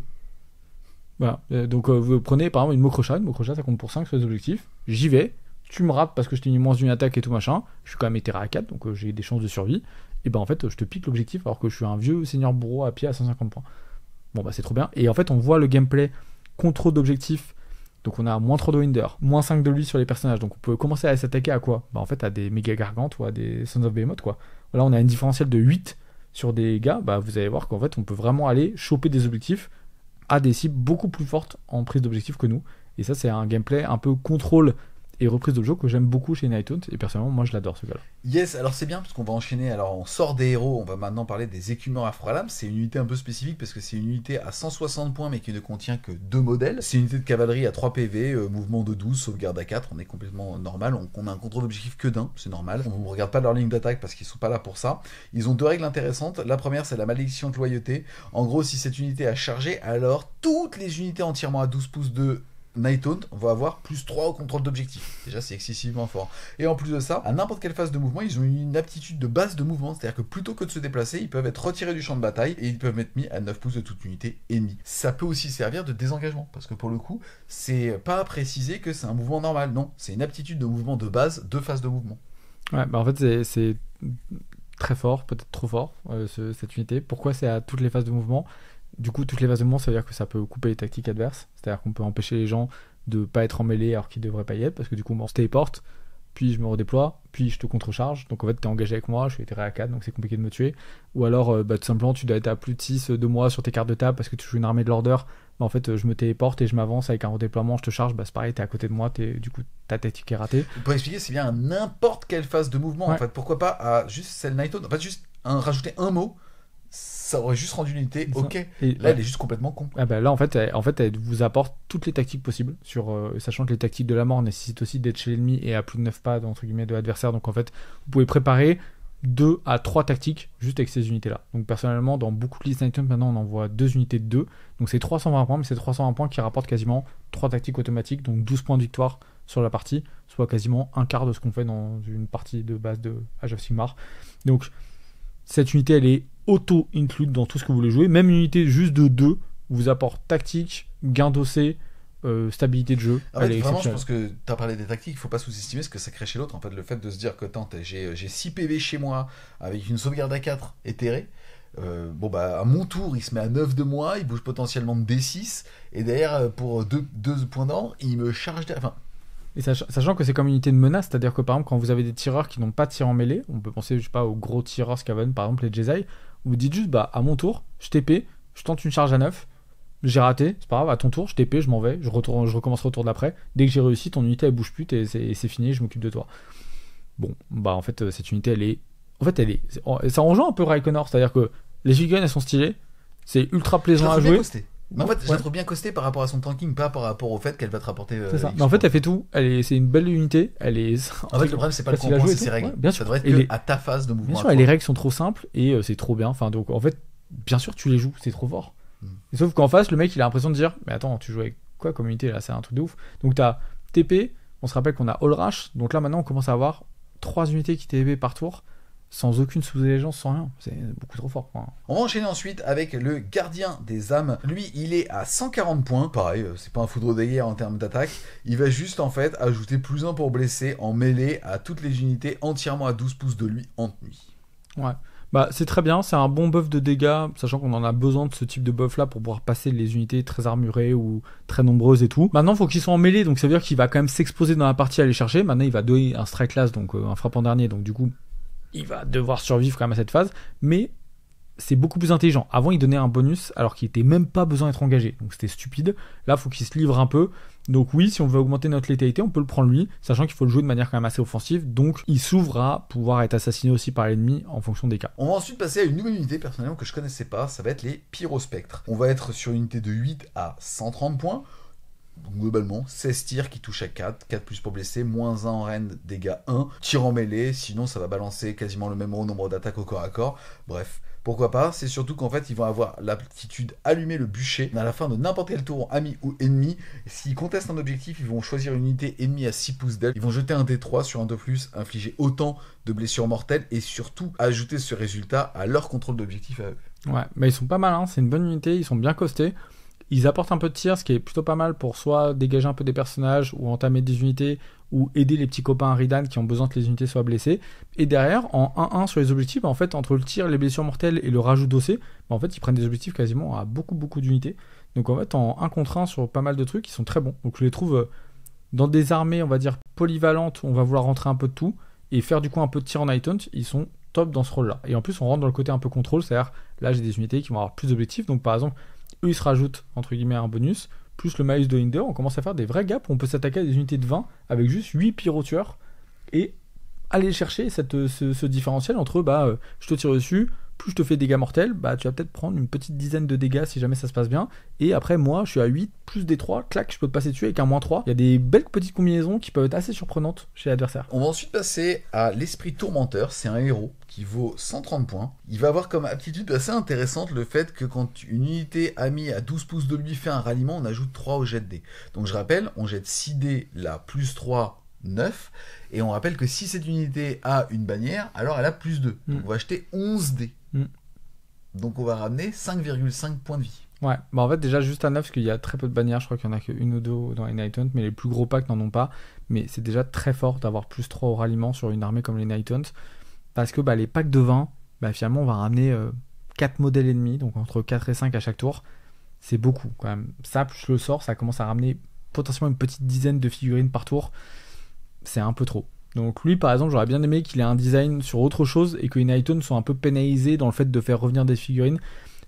Voilà. Donc vous prenez par exemple une Mokrocha ça compte pour 5 sur les objectifs. J'y vais, tu me rappes parce que je t'ai mis -1 attaque et tout machin. Je suis quand même éthéré à 4, donc j'ai des chances de survie. Et ben en fait, je te pique l'objectif alors que je suis un vieux seigneur bourreau à pied à 150 points. Bon bah c'est trop bien. Et en fait, on voit le gameplay contrôle d'objectif. Donc on a -3 de Winder, -5 de lui sur les personnages. Donc on peut commencer à s'attaquer à quoi ? Bah en fait à des méga gargantes ou à des Sons of Behemoth quoi. Voilà, on a une différentielle de 8 sur des gars, bah vous allez voir qu'en fait on peut vraiment aller choper des objectifs à des cibles beaucoup plus fortes en prise d'objectif que nous. Et ça c'est un gameplay un peu contrôle et reprise de jeu que j'aime beaucoup chez Night Hunt, et personnellement moi je l'adore ce gars-là. Yes, alors c'est bien parce qu'on va enchaîner, alors on sort des héros, on va maintenant parler des écumeurs Afralames. C'est une unité un peu spécifique parce que c'est une unité à 160 points mais qui ne contient que 2 modèles. C'est une unité de cavalerie à 3 PV, mouvement de 12, sauvegarde à 4, on est complètement normal, on a un contrôle d'objectif que d'un, c'est normal. On ne regarde pas leur ligne d'attaque parce qu'ils sont pas là pour ça. Ils ont 2 règles intéressantes, la première c'est la malédiction de loyauté. En gros si cette unité a chargé, alors toutes les unités entièrement à 12 pouces de Night Hunt va avoir +3 au contrôle d'objectif. Déjà, c'est excessivement fort. Et en plus de ça, à n'importe quelle phase de mouvement, ils ont une aptitude de base de mouvement. C'est-à-dire que plutôt que de se déplacer, ils peuvent être retirés du champ de bataille et ils peuvent être mis à 9 pouces de toute unité ennemie. Ça peut aussi servir de désengagement. Parce que pour le coup, c'est pas précisé que c'est un mouvement normal. Non, c'est une aptitude de mouvement de base de phase de mouvement. Ouais, bah en fait, c'est très fort, peut-être trop fort, cette unité. Pourquoi c'est à toutes les phases de mouvement ? Du coup, toutes les phases de mouvement, ça veut dire que ça peut couper les tactiques adverses. C'est-à-dire qu'on peut empêcher les gens de pas être en mêlée alors qu'ils devraient pas y être, parce que du coup, on se téléporte, puis je me redéploie, puis je te contre-charge. Donc en fait, t'es engagé avec moi, je suis terré à 4, donc c'est compliqué de me tuer. Ou alors, tout simplement, tu dois être à plus de 6 de moi sur tes cartes de table parce que tu joues une armée de l'order. Bah, en fait, je me téléporte et je m'avance avec un redéploiement, je te charge, bah c'est pareil, t'es à côté de moi, du coup, ta tactique est ratée. Pour expliquer, c'est bien à n'importe quelle phase de mouvement, en fait. Pourquoi pas à juste celle Nighthawk, en fait, juste rajouter un mot, ça aurait juste rendu l'unité ok. Et là, elle est juste complètement con. Ah bah là, en fait, elle vous apporte toutes les tactiques possibles, sachant que les tactiques de la mort nécessitent aussi d'être chez l'ennemi et à plus de 9 pas entre guillemets de l'adversaire. Donc en fait, vous pouvez préparer 2 à 3 tactiques juste avec ces unités-là. Donc personnellement, dans beaucoup de listes Nighthawk, maintenant, on envoie 2 unités de 2. Donc c'est 320 points, mais c'est 320 points qui rapportent quasiment 3 tactiques automatiques, donc 12 points de victoire sur la partie, soit quasiment un quart de ce qu'on fait dans une partie de base de Age of Sigmar. Donc cette unité, elle est auto-include dans tout ce que vous voulez jouer. Même une unité juste de 2 vous apporte tactique, gain d'OC, stabilité de jeu. En fait, vraiment, je pense que tu as parlé des tactiques, il faut pas sous-estimer ce que ça crée chez l'autre. En fait, le fait de se dire que j'ai 6 PV chez moi avec une sauvegarde à 4 éthérée. À mon tour, il se met à 9 de moi, il bouge potentiellement de D6, et derrière, pour 2 points d'or, il me charge derrière. Enfin, et sachant que c'est comme une unité de menace, c'est-à-dire que par exemple, quand vous avez des tireurs qui n'ont pas de tir en mêlée, on peut penser, je sais pas, aux gros tireurs Skaven, par exemple les Jedi, vous dites juste, à mon tour, je TP, je tente une charge à 9, j'ai raté, c'est pas grave, à ton tour, je TP, je m'en vais, je recommencerai au tour d'après. Dès que j'ai réussi, ton unité elle bouge plus, et c'est fini, je m'occupe de toi. Bon, en fait, cette unité, elle est. Ça rejoint un peu Raikkonor, c'est-à-dire que les figurines, elles sont stylées, c'est ultra plaisant à jouer. Mais en fait, je la trouve bien costée par rapport à son tanking, pas par rapport au fait qu'elle va te rapporter. C'est ça. Mais en fait, elle fait tout. C'est une belle unité. En fait, le problème, c'est pas le combo, c'est ses règles. Bien sûr. Ça devrait être à ta phase de mouvement. Bien sûr, et les règles sont trop simples et c'est trop bien. Enfin, donc, en fait, bien sûr, tu les joues, c'est trop fort. Et sauf qu'en face, le mec, il a l'impression de dire, mais attends, tu joues avec quoi comme unité là? C'est un truc de ouf. Donc, t'as TP. On se rappelle qu'on a All Rush. Donc là, maintenant, on commence à avoir 3 unités qui TP par tour. Sans aucune sous-allégeance, sans rien. C'est beaucoup trop fort. On va enchaîner ensuite avec le gardien des âmes. Lui, il est à 140 points. Pareil, c'est pas un foudre de guerre en termes d'attaque. Il va juste en fait ajouter plus 1 pour blesser en mêlée à toutes les unités entièrement à 12 pouces de lui en nuit. Ouais. C'est très bien, c'est un bon buff de dégâts, sachant qu'on en a besoin de ce type de buff là pour pouvoir passer les unités très armurées ou très nombreuses et tout. Maintenant, il faut qu'ils soient en mêlée, donc ça veut dire qu'il va quand même s'exposer dans la partie à les chercher. Maintenant, il va donner un strike class, donc un frappant dernier, donc du coup, il va devoir survivre quand même à cette phase, mais c'est beaucoup plus intelligent. Avant, il donnait un bonus alors qu'il n'était même pas besoin d'être engagé, donc c'était stupide. Là, il faut qu'il se livre un peu. Donc oui, si on veut augmenter notre létalité, on peut le prendre lui, sachant qu'il faut le jouer de manière quand même assez offensive, donc il s'ouvre à pouvoir être assassiné aussi par l'ennemi en fonction des cas. On va ensuite passer à une nouvelle unité, personnellement, que je connaissais pas, ça va être les pyrospectres. On va être sur une unité de 8 à 130 points, donc globalement, 16 tirs qui touchent à 4, 4 plus pour blesser, moins 1 en rend, dégâts 1, tir en mêlée, sinon ça va balancer quasiment le même nombre d'attaques au corps à corps, bref. Pourquoi pas? C'est surtout qu'en fait, ils vont avoir l'aptitude allumer le bûcher à la fin de n'importe quel tour, ami ou ennemi. S'ils contestent un objectif, ils vont choisir une unité ennemie à 6 pouces d'aile. Ils vont jeter un D3 sur un de plus, infliger autant de blessures mortelles et surtout ajouter ce résultat à leur contrôle d'objectif à eux. Ouais, mais ils sont pas mal, hein. C'est une bonne unité, ils sont bien costés. Ils apportent un peu de tir, ce qui est plutôt pas mal pour soit dégager un peu des personnages ou entamer des unités ou aider les petits copains à Ridan qui ont besoin que les unités soient blessées. Et derrière, en 1-1 sur les objectifs, en fait, entre le tir, les blessures mortelles et le rajout d'OC, en fait, ils prennent des objectifs quasiment à beaucoup d'unités. Donc en fait, en 1 contre 1 sur pas mal de trucs, ils sont très bons. Donc je les trouve dans des armées, on va dire, polyvalentes, où on va vouloir rentrer un peu de tout et faire du coup un peu de tir en Night Hunt, ils sont top dans ce rôle-là. Et en plus, on rentre dans le côté un peu contrôle, c'est-à-dire, là, j'ai des unités qui vont avoir plus d'objectifs. Donc par exemple, eux ils se rajoutent entre guillemets un bonus, plus le malus de Hinder, on commence à faire des vrais gaps où on peut s'attaquer à des unités de 20 avec juste 8 pyro-tueurs et aller chercher ce différentiel entre je te tire dessus, plus je te fais des dégâts mortels, tu vas peut-être prendre une petite dizaine de dégâts si jamais ça se passe bien, et après moi je suis à 8 plus des 3, clac, je peux te passer dessus avec un -3. Il y a des belles petites combinaisons qui peuvent être assez surprenantes chez l'adversaire. On va ensuite passer à l'esprit tourmenteur, c'est un héros qui vaut 130 points. Il va avoir comme aptitude assez intéressante le fait que quand une unité amie à 12 pouces de lui fait un ralliement, on ajoute 3 au jet de dés. Donc je rappelle, on jette 6 dés, là, plus 3, 9, et on rappelle que si cette unité a une bannière, alors elle a plus 2. Donc on va acheter 11 dés. Donc on va ramener 5,5 points de vie. Ouais, en fait déjà juste à 9 parce qu'il y a très peu de bannières, je crois qu'il y en a qu'une ou deux dans les Night Hunt, mais les plus gros packs n'en ont pas, mais c'est déjà très fort d'avoir plus 3 au ralliement sur une armée comme les Night Hunt, parce que les packs de 20, finalement on va ramener 4 modèles et demi, donc entre 4 et 5 à chaque tour. C'est beaucoup quand même. Ça, plus je le sors, ça commence à ramener potentiellement une petite dizaine de figurines par tour. C'est un peu trop. Donc lui, par exemple, j'aurais bien aimé qu'il ait un design sur autre chose et que Nighthawk soit un peu pénalisé dans le fait de faire revenir des figurines.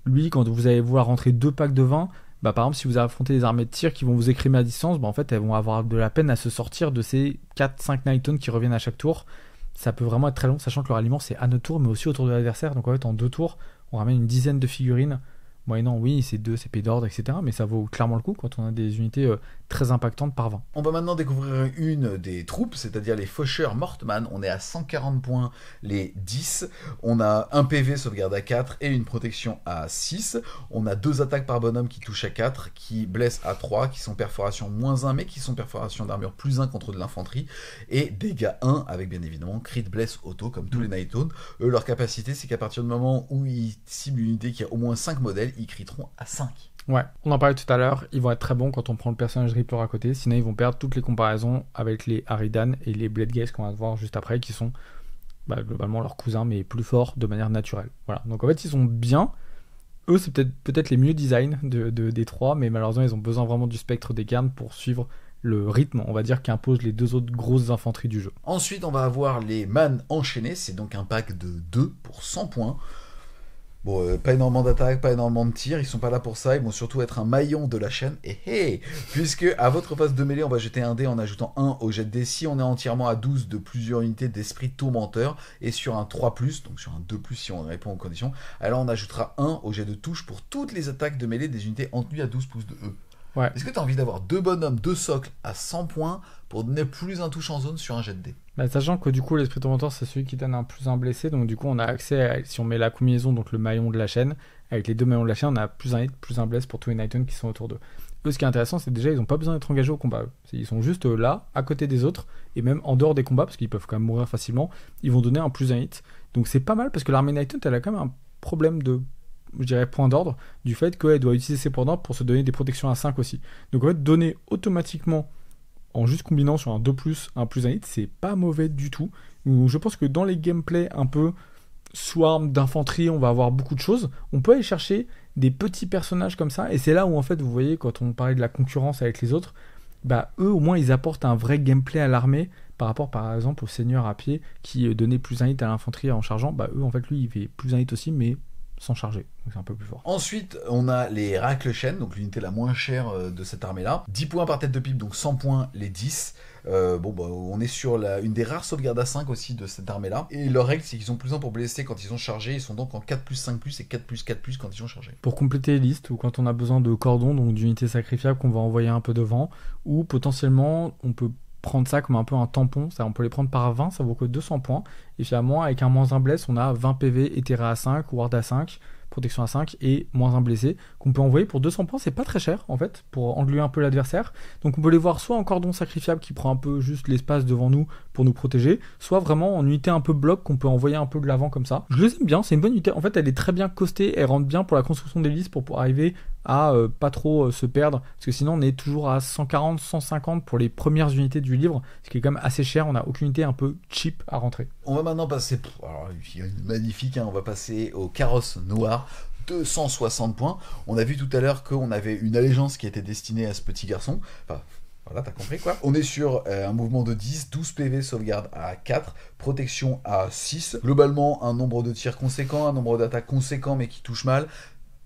Lui, quand vous allez vouloir rentrer 2 packs de 20, par exemple, si vous affrontez des armées de tir qui vont vous écrimer à distance, en fait, elles vont avoir de la peine à se sortir de ces 4-5 Nighthawk qui reviennent à chaque tour. Ça peut vraiment être très long, sachant que leur aliment, c'est à notre tour, mais aussi autour de l'adversaire. Donc en fait, en 2 tours, on ramène une dizaine de figurines. Moyennant, oui, c'est 2 CP d'ordre, etc. Mais ça vaut clairement le coup quand on a des unités très impactantes par 20. On va maintenant découvrir une des troupes, c'est-à-dire les faucheurs Mortman. On est à 140 points les 10. On a un PV sauvegarde à 4 et une protection à 6. On a 2 attaques par bonhomme qui touchent à 4, qui blessent à 3, qui sont perforation -1, mais qui sont perforation d'armure +1 contre de l'infanterie. Et dégâts 1, avec bien évidemment crit bless auto, comme tous les Nighthawk. Leur capacité, c'est qu'à partir du moment où ils ciblent une unité qui a au moins 5 modèles, ils criteront à 5. Ouais, on en parlait tout à l'heure, ils vont être très bons quand on prend le personnage Reaper à côté, sinon ils vont perdre toutes les comparaisons avec les Harridan et les Blade Gaze qu'on va voir juste après, qui sont globalement leurs cousins, mais plus forts de manière naturelle. Voilà, donc en fait ils sont bien, eux c'est peut-être les mieux design des 3, mais malheureusement ils ont besoin vraiment du spectre des carnes pour suivre le rythme, on va dire, qui impose les 2 autres grosses infanteries du jeu. Ensuite on va avoir les Man enchaînés, c'est donc un pack de 2 pour 100 points. Bon, pas énormément d'attaques, pas énormément de tirs, ils sont pas là pour ça, ils vont surtout être un maillon de la chaîne, puisque à votre phase de mêlée, on va jeter un dé en ajoutant 1 au jet de dé si on est entièrement à 12 de plusieurs unités d'esprit tourmenteur, et sur un 3+, donc sur un 2+, si on répond aux conditions, alors on ajoutera 1 au jet de touche pour toutes les attaques de mêlée des unités en tenue à 12 pouces de E. Ouais. Est-ce que tu as envie d'avoir 2 bonhommes, 2 socles à 100 points pour donner plus un touche en zone sur un jet de dé? Sachant que du coup l'esprit tourmenteur c'est celui qui donne un plus un blessé, donc du coup on a accès à, si on met la combinaison, donc le maillon de la chaîne, avec les 2 maillons de la chaîne, on a plus un hit, plus un bless pour tous les Nighthawk qui sont autour d'eux. Eux, ce qui est intéressant, c'est déjà ils n'ont pas besoin d'être engagés au combat. Ils sont juste là, à côté des autres, et même en dehors des combats, parce qu'ils peuvent quand même mourir facilement, ils vont donner un plus un hit. Donc c'est pas mal, parce que l'armée Nighthawk, elle a quand même un problème de, je dirais, point d'ordre, du fait qu'elle doit utiliser ses points d'ordre pour se donner des protections à 5 aussi. Donc en fait, donner automatiquement, en juste combinant sur un 2+, un plus un hit, c'est pas mauvais du tout. Je pense que dans les gameplays un peu swarm d'infanterie, on va avoir beaucoup de choses. On peut aller chercher des petits personnages comme ça, et c'est là où en fait, vous voyez, quand on parlait de la concurrence avec les autres, eux au moins ils apportent un vrai gameplay à l'armée par rapport par exemple au seigneur à pied qui donnait plus un hit à l'infanterie en chargeant. Eux en fait, lui il fait plus un hit aussi, mais sans charger, donc c'est un peu plus fort. Ensuite, on a les Raclechènes, donc l'unité la moins chère de cette armée-là. 10 points par tête de pipe, donc 100 points les 10. On est sur une des rares sauvegardes à 5 aussi de cette armée-là. Et leur règle, c'est qu'ils sont plus 1 pour blesser quand ils sont chargés. Ils sont donc en 4+5+, et 4+4+, quand ils sont chargés. Pour compléter les listes, ou quand on a besoin de cordons, donc d'unités sacrifiables qu'on va envoyer un peu devant, ou potentiellement, on peut prendre ça comme un peu un tampon, ça on peut les prendre par 20, ça vaut que 200 points, et finalement avec un -1 bless, on a 20 PV, éthéré à 5, ward à 5, protection à 5 et -1 blessé, qu'on peut envoyer pour 200 points, c'est pas très cher en fait, pour engluer un peu l'adversaire, donc on peut les voir soit en cordon sacrifiable qui prend un peu juste l'espace devant nous pour nous protéger, soit vraiment en unité un peu bloc qu'on peut envoyer un peu de l'avant comme ça. Je les aime bien, c'est une bonne unité, en fait elle est très bien costée, elle rentre bien pour la construction des listes pour arriver à pas trop se perdre, parce que sinon on est toujours à 140, 150 pour les premières unités du livre, ce qui est quand même assez cher, on a aucune unité un peu cheap à rentrer. On va maintenant passer, alors magnifique, on va passer au carrosse noir, 260 points. On a vu tout à l'heure qu'on avait une allégeance qui était destinée à ce petit garçon, enfin voilà, t'as compris quoi. On est sur un mouvement de 10, 12 PV, sauvegarde à 4, protection à 6, globalement un nombre de tirs conséquent, un nombre d'attaques conséquent mais qui touche mal.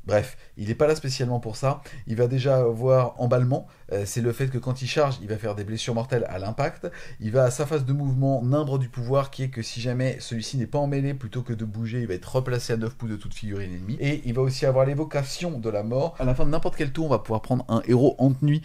Bref, il n'est pas là spécialement pour ça. Il va déjà avoir emballement. C'est le fait que quand il charge, il va faire des blessures mortelles à l'impact. Il va à sa phase de mouvement nimbre du pouvoir, qui est que si jamais celui-ci n'est pas en mêlée, plutôt que de bouger, il va être replacé à 9 pouces de toute figurine ennemie. Et il va aussi avoir l'évocation de la mort. À la fin de n'importe quel tour, on va pouvoir prendre un héros en tenue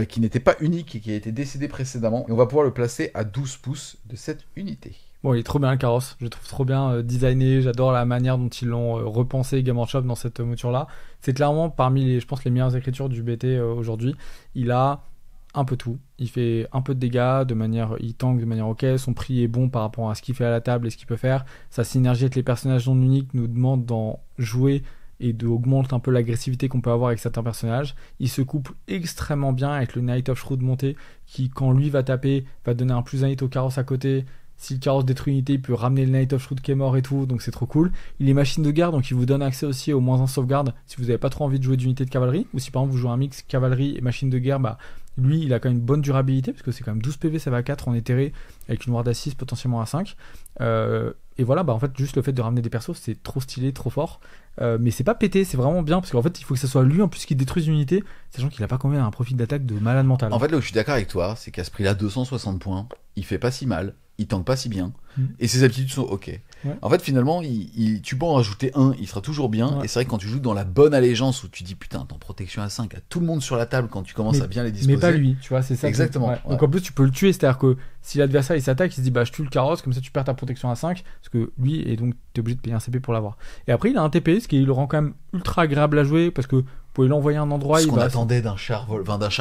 qui n'était pas unique et qui a été décédé précédemment. Et on va pouvoir le placer à 12 pouces de cette unité. Bon, il est trop bien le carrosse, je le trouve trop bien designé, j'adore la manière dont ils l'ont repensé Game Workshop dans cette mouture-là. C'est clairement parmi les, je pense, les meilleures écritures du BT aujourd'hui. Il a un peu tout, il fait un peu de dégâts, il tank de manière ok, son prix est bon par rapport à ce qu'il fait à la table et ce qu'il peut faire. Sa synergie avec les personnages non uniques nous demande d'en jouer et d'augmenter un peu l'agressivité qu'on peut avoir avec certains personnages. Il se couple extrêmement bien avec le Knight of Shroud monté qui, quand lui va taper, va donner un plus un hit au carrosse à côté. si le carrosse détruit une unité, il peut ramener le Knight of Shroud qui est mort et tout, donc c'est trop cool. Il est machine de garde, donc il vous donne accès aussi au -1 sauvegarde si vous n'avez pas trop envie de jouer d'unité de cavalerie, ou si par exemple vous jouez un mix cavalerie et machine de guerre, bah lui il a quand même une bonne durabilité, parce que c'est quand même 12 PV, ça va à 4 en éthéré, avec une ward à 6, potentiellement à 5. Et voilà, bah en fait, juste le fait de ramener des persos, c'est trop stylé, trop fort. Mais c'est pas pété, c'est vraiment bien, parce qu'en fait, il faut que ce soit lui en plus qui détruise une unité, sachant qu'il a pas quand même un profil d'attaque de malade mental. En fait, là où je suis d'accord avec toi, c'est qu'à ce prix-là, 260 points, il fait pas si mal, il tank pas si bien, et ses aptitudes sont ok. Ouais. En fait, finalement, tu peux en rajouter un, il sera toujours bien, Ouais. et c'est vrai que quand tu joues dans la bonne allégeance, où tu dis putain, t'es en protection à 5, à tout le monde sur la table quand tu commences à bien les disposer. Mais pas lui, tu vois, c'est ça. Exactement. Ouais. Donc en plus, tu peux le tuer, c'est-à-dire que si l'adversaire il s'attaque, il se dit bah je tue le carrosse, comme ça tu perds ta protection à 5, parce que lui, et donc t'es obligé de payer un CP pour l'avoir. Et après, il a un TP, ce qui le rend quand même ultra agréable à jouer, parce que vous pouvez l'envoyer à un endroit. Ce il qu'on va... attendait d'un char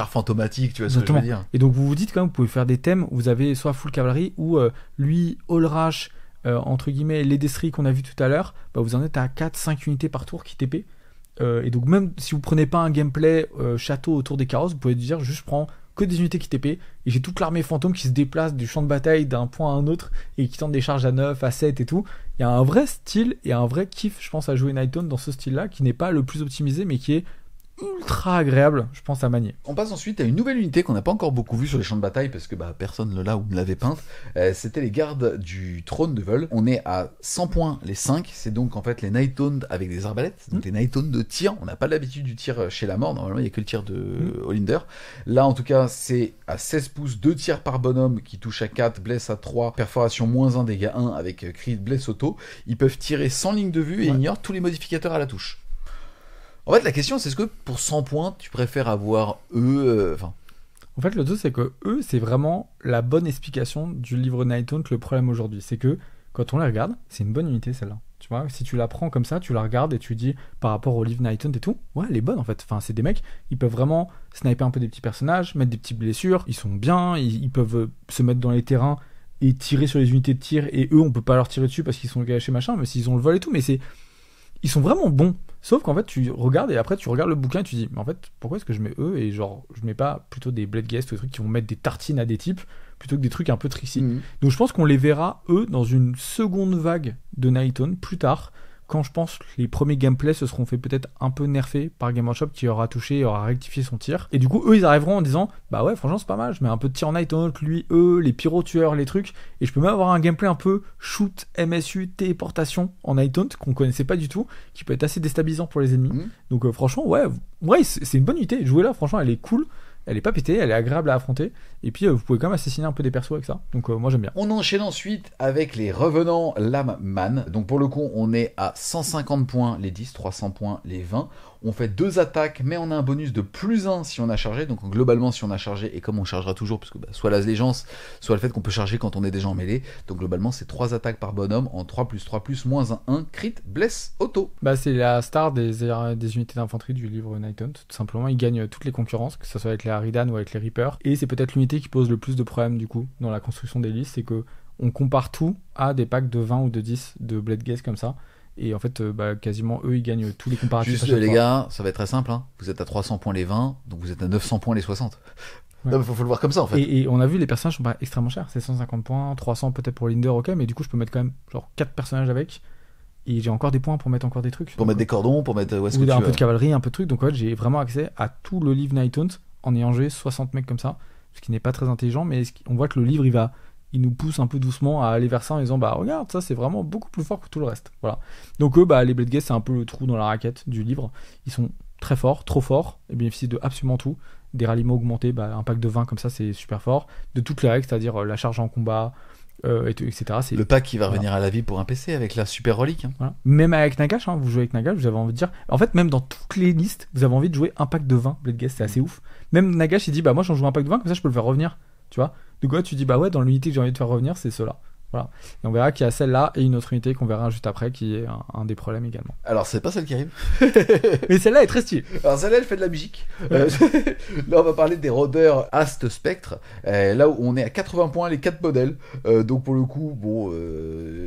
fantomatique, tu vois ce que je veux dire. Et donc vous vous dites quand même, vous pouvez faire des thèmes où vous avez soit full cavalerie, ou lui, all rush, entre guillemets, les destries qu'on a vu tout à l'heure, bah vous en êtes à 4-5 unités par tour qui TP. Et donc même si vous prenez pas un gameplay château autour des carrosses, vous pouvez dire juste je prends que des unités qui TP, et j'ai toute l'armée fantôme qui se déplace du champ de bataille d'un point à un autre, et qui tente des charges à 9, à 7 et tout. Il y a un vrai style et un vrai kiff, je pense, à jouer Nighthaunt dans ce style-là, qui n'est pas le plus optimisé, mais qui est ultra agréable, je pense, à manier. On passe ensuite à une nouvelle unité qu'on n'a pas encore beaucoup vue sur les champs de bataille, parce que bah, personne ne l'a ou ne l'avait peinte. C'était les gardes du trône de Vol. On est à 100 points les 5, c'est donc en fait les Nighthaunt avec des arbalètes, donc les Nighthaunt de tir. On n'a pas l'habitude du tir chez la mort, normalement il n'y a que le tir de Holinder. Là en tout cas c'est à 16 pouces, 2 tirs par bonhomme qui touche à 4, blesse à 3, perforation -1, dégâts 1 avec crit, blesse auto. Ils peuvent tirer sans ligne de vue et ignorent tous les modificateurs à la touche. En fait, la question, c'est est-ce que pour 100 points, tu préfères avoir eux... En fait, le truc, c'est que eux, c'est vraiment la bonne explication du livre Nighthaunt, le problème aujourd'hui. C'est que, quand on les regarde, c'est une bonne unité, celle-là. Tu vois, si tu la prends comme ça, tu la regardes et tu dis, par rapport au livre Nighthaunt et tout, ouais, elle est bonne, en fait. Enfin, c'est des mecs, ils peuvent vraiment sniper un peu des petits personnages, mettre des petites blessures, ils sont bien, ils peuvent se mettre dans les terrains et tirer sur les unités de tir, et eux, on peut pas leur tirer dessus parce qu'ils sont gâchés, machin, mais s'ils ont le vol et tout, mais c'est... Ils sont vraiment bons. Sauf qu'en fait, tu regardes et après tu regardes le bouquin et tu dis, mais en fait, pourquoi est-ce que je mets eux et genre, je mets pas plutôt des Blade Guests ou des trucs qui vont mettre des tartines à des types plutôt que des trucs un peu tricksy. Donc je pense qu'on les verra, eux, dans une seconde vague de Nighthaunt plus tard, quand je pense que les premiers gameplays se seront fait peut-être un peu nerfés par Game Workshop qui aura touché et aura rectifié son tir. Et du coup, eux, ils arriveront en disant, bah ouais, franchement, c'est pas mal, je mets un peu de tir en Nighthaunt, lui, eux, les pyro-tueurs, les trucs, et je peux même avoir un gameplay un peu shoot, MSU, téléportation en Nighthaunt, qu'on connaissait pas du tout, qui peut être assez déstabilisant pour les ennemis. Donc franchement, ouais, c'est une bonne unité. Jouer là, franchement, elle est cool. Elle est pas pétée, elle est agréable à affronter. Et puis vous pouvez quand même assassiner un peu des persos avec ça. Donc moi j'aime bien. On enchaîne ensuite avec les revenants Lame-Man. Donc pour le coup, on est à 150 points les 10, 300 points les 20. On fait 2 attaques, mais on a un bonus de +1 si on a chargé. Donc globalement, si on a chargé, et comme on chargera toujours, parce que soit l'allégeance, soit le fait qu'on peut charger quand on est déjà en mêlée. Donc globalement, c'est 3 attaques par bonhomme en 3+3+, -1, crit, blesse, auto. Bah c'est la star des unités d'infanterie du livre Nighthaunt. Tout simplement, il gagne toutes les concurrences, que ce soit avec les Harridan ou avec les Reapers. Et c'est peut-être l'unité qui pose le plus de problèmes du coup dans la construction des listes, c'est que on compare tout à des packs de 20 ou de 10 de Blade Guest comme ça. Et en fait, quasiment, eux, ils gagnent tous les comparatifs. Juste, les gars, ça va être très simple. Hein. Vous êtes à 300 points les 20, donc vous êtes à 900 points les 60. Ouais. Non, mais faut le voir comme ça, en fait. Et on a vu, les personnages sont pas extrêmement chers. C'est 150 points, 300 peut-être pour Linder, ok, mais du coup, je peux mettre quand même genre 4 personnages avec. Et j'ai encore des points pour mettre encore des trucs. Pour mettre des cordons, pour mettre... Ou un peu de cavalerie, un peu de trucs. Donc, en fait, j'ai vraiment accès à tout le livre Nighthaunt en ayant joué 60 mecs comme ça. Ce qui n'est pas très intelligent, mais on voit que le livre, il nous pousse un peu doucement à aller vers ça en disant bah regarde, ça c'est vraiment beaucoup plus fort que tout le reste. Voilà. Donc eux, les Blade Guests, c'est un peu le trou dans la raquette du livre. Ils sont très forts, trop forts, et bénéficient de absolument tout. Des ralliements augmentés, un pack de 20 comme ça c'est super fort. De toutes les règles, c'est-à-dire la charge en combat, etc. Le pack qui va revenir à la vie pour un PC avec la super relique. Hein. Voilà. Même avec Nagash, vous jouez avec Nagash, vous avez envie de dire. En fait, même dans toutes les listes, vous avez envie de jouer un pack de 20 Blade Guests, c'est assez ouf. Même Nagash, il dit moi j'en joue un pack de 20, comme ça je peux le faire revenir. Tu vois, donc ouais, tu dis ouais, dans l'unité que j'ai envie de faire revenir, c'est cela. Voilà. Et on verra qu'il y a celle-là et une autre unité qu'on verra juste après qui est un des problèmes également. Alors c'est pas celle qui arrive. Mais celle-là est très stylée. Alors celle-là elle fait de la musique. Là on va parler des rôdeurs Ast Spectre. Là où on est à 80 points les 4 modèles. Donc pour le coup,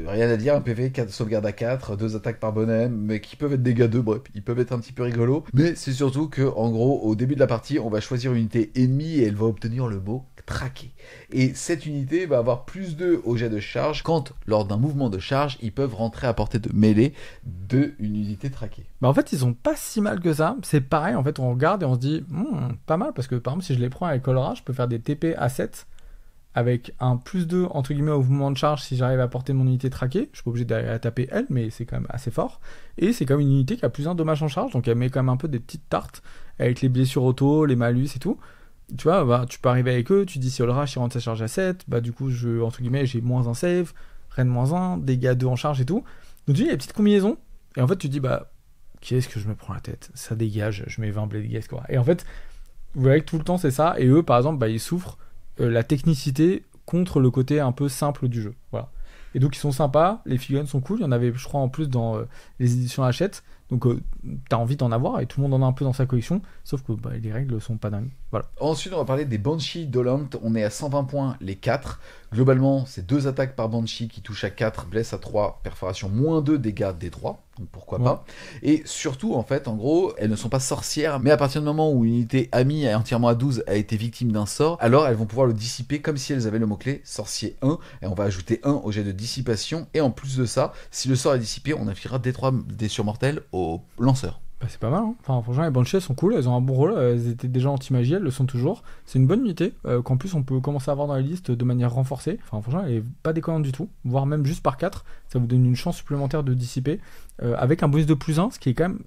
rien à dire. Un PV, 4 sauvegardes à 4, 2 attaques par bonhomme, mais qui peuvent être dégâts 2, bref, ils peuvent être un petit peu rigolos. Mais c'est surtout que en gros, au début de la partie, on va choisir une unité ennemie et elle va obtenir le mot traqué. Et cette unité va avoir +2 au jet de charge quand, lors d'un mouvement de charge, ils peuvent rentrer à portée de mêlée de une unité traquée. Bah en fait, ils sont pas si mal que ça. C'est pareil, en fait, on regarde et on se dit, pas mal, parce que par exemple, si je les prends avec Olra, je peux faire des TP à 7 avec un plus 2 entre guillemets au mouvement de charge si j'arrive à porter mon unité traquée. Je suis pas obligé d'aller taper elle, mais c'est quand même assez fort. Et c'est quand même une unité qui a plus 1 dommage en charge, donc elle met quand même un peu des petites tartes avec les blessures auto, les malus et tout. Tu vois, bah, tu peux arriver avec eux, tu dis si Olra il rentre sa charge à 7, bah du coup, entre guillemets, j'ai moins 1 save, Ren moins 1, dégâts 2 en charge et tout. Donc tu dis, il y a des petites combinaisons, et en fait, tu dis, bah, qu'est-ce que je me prends la tête? Ça dégage, je mets 20 blade guess, quoi. Et en fait, vous voyez que tout le temps, c'est ça, et eux, par exemple, bah, ils souffrent la technicité contre le côté un peu simple du jeu. Voilà. Et donc ils sont sympas, les figurines sont cool, il y en avait je crois en plus dans les éditions Hachette, donc t'as envie d'en avoir et tout le monde en a un peu dans sa collection, sauf que bah, les règles sont pas dingues. Voilà. Ensuite on va parler des Banshee Dolant, on est à 120 points les 4, globalement c'est 2 attaques par Banshee qui touchent à 4, blesse à 3, perforation moins 2, dégâts D3, donc pourquoi pas. Et surtout en fait en gros elles ne sont pas sorcières, mais à partir du moment où une unité amie entièrement à 12 a été victime d'un sort, alors elles vont pouvoir le dissiper comme si elles avaient le mot-clé sorcier 1, et on va ajouter 1 au jet de dissipation, et en plus de ça, si le sort est dissipé, on infligera D3 des surmortels au lanceur. Bah, c'est pas mal, hein. Enfin, franchement, les Banshees sont cool, elles ont un bon rôle, elles étaient déjà anti-magie, elles le sont toujours. C'est une bonne unité, qu'en plus on peut commencer à avoir dans les listes de manière renforcée. Enfin, franchement, elle est pas déconnante du tout, voire même juste par 4, ça vous donne une chance supplémentaire de dissiper, avec un bonus de plus 1, ce qui est quand même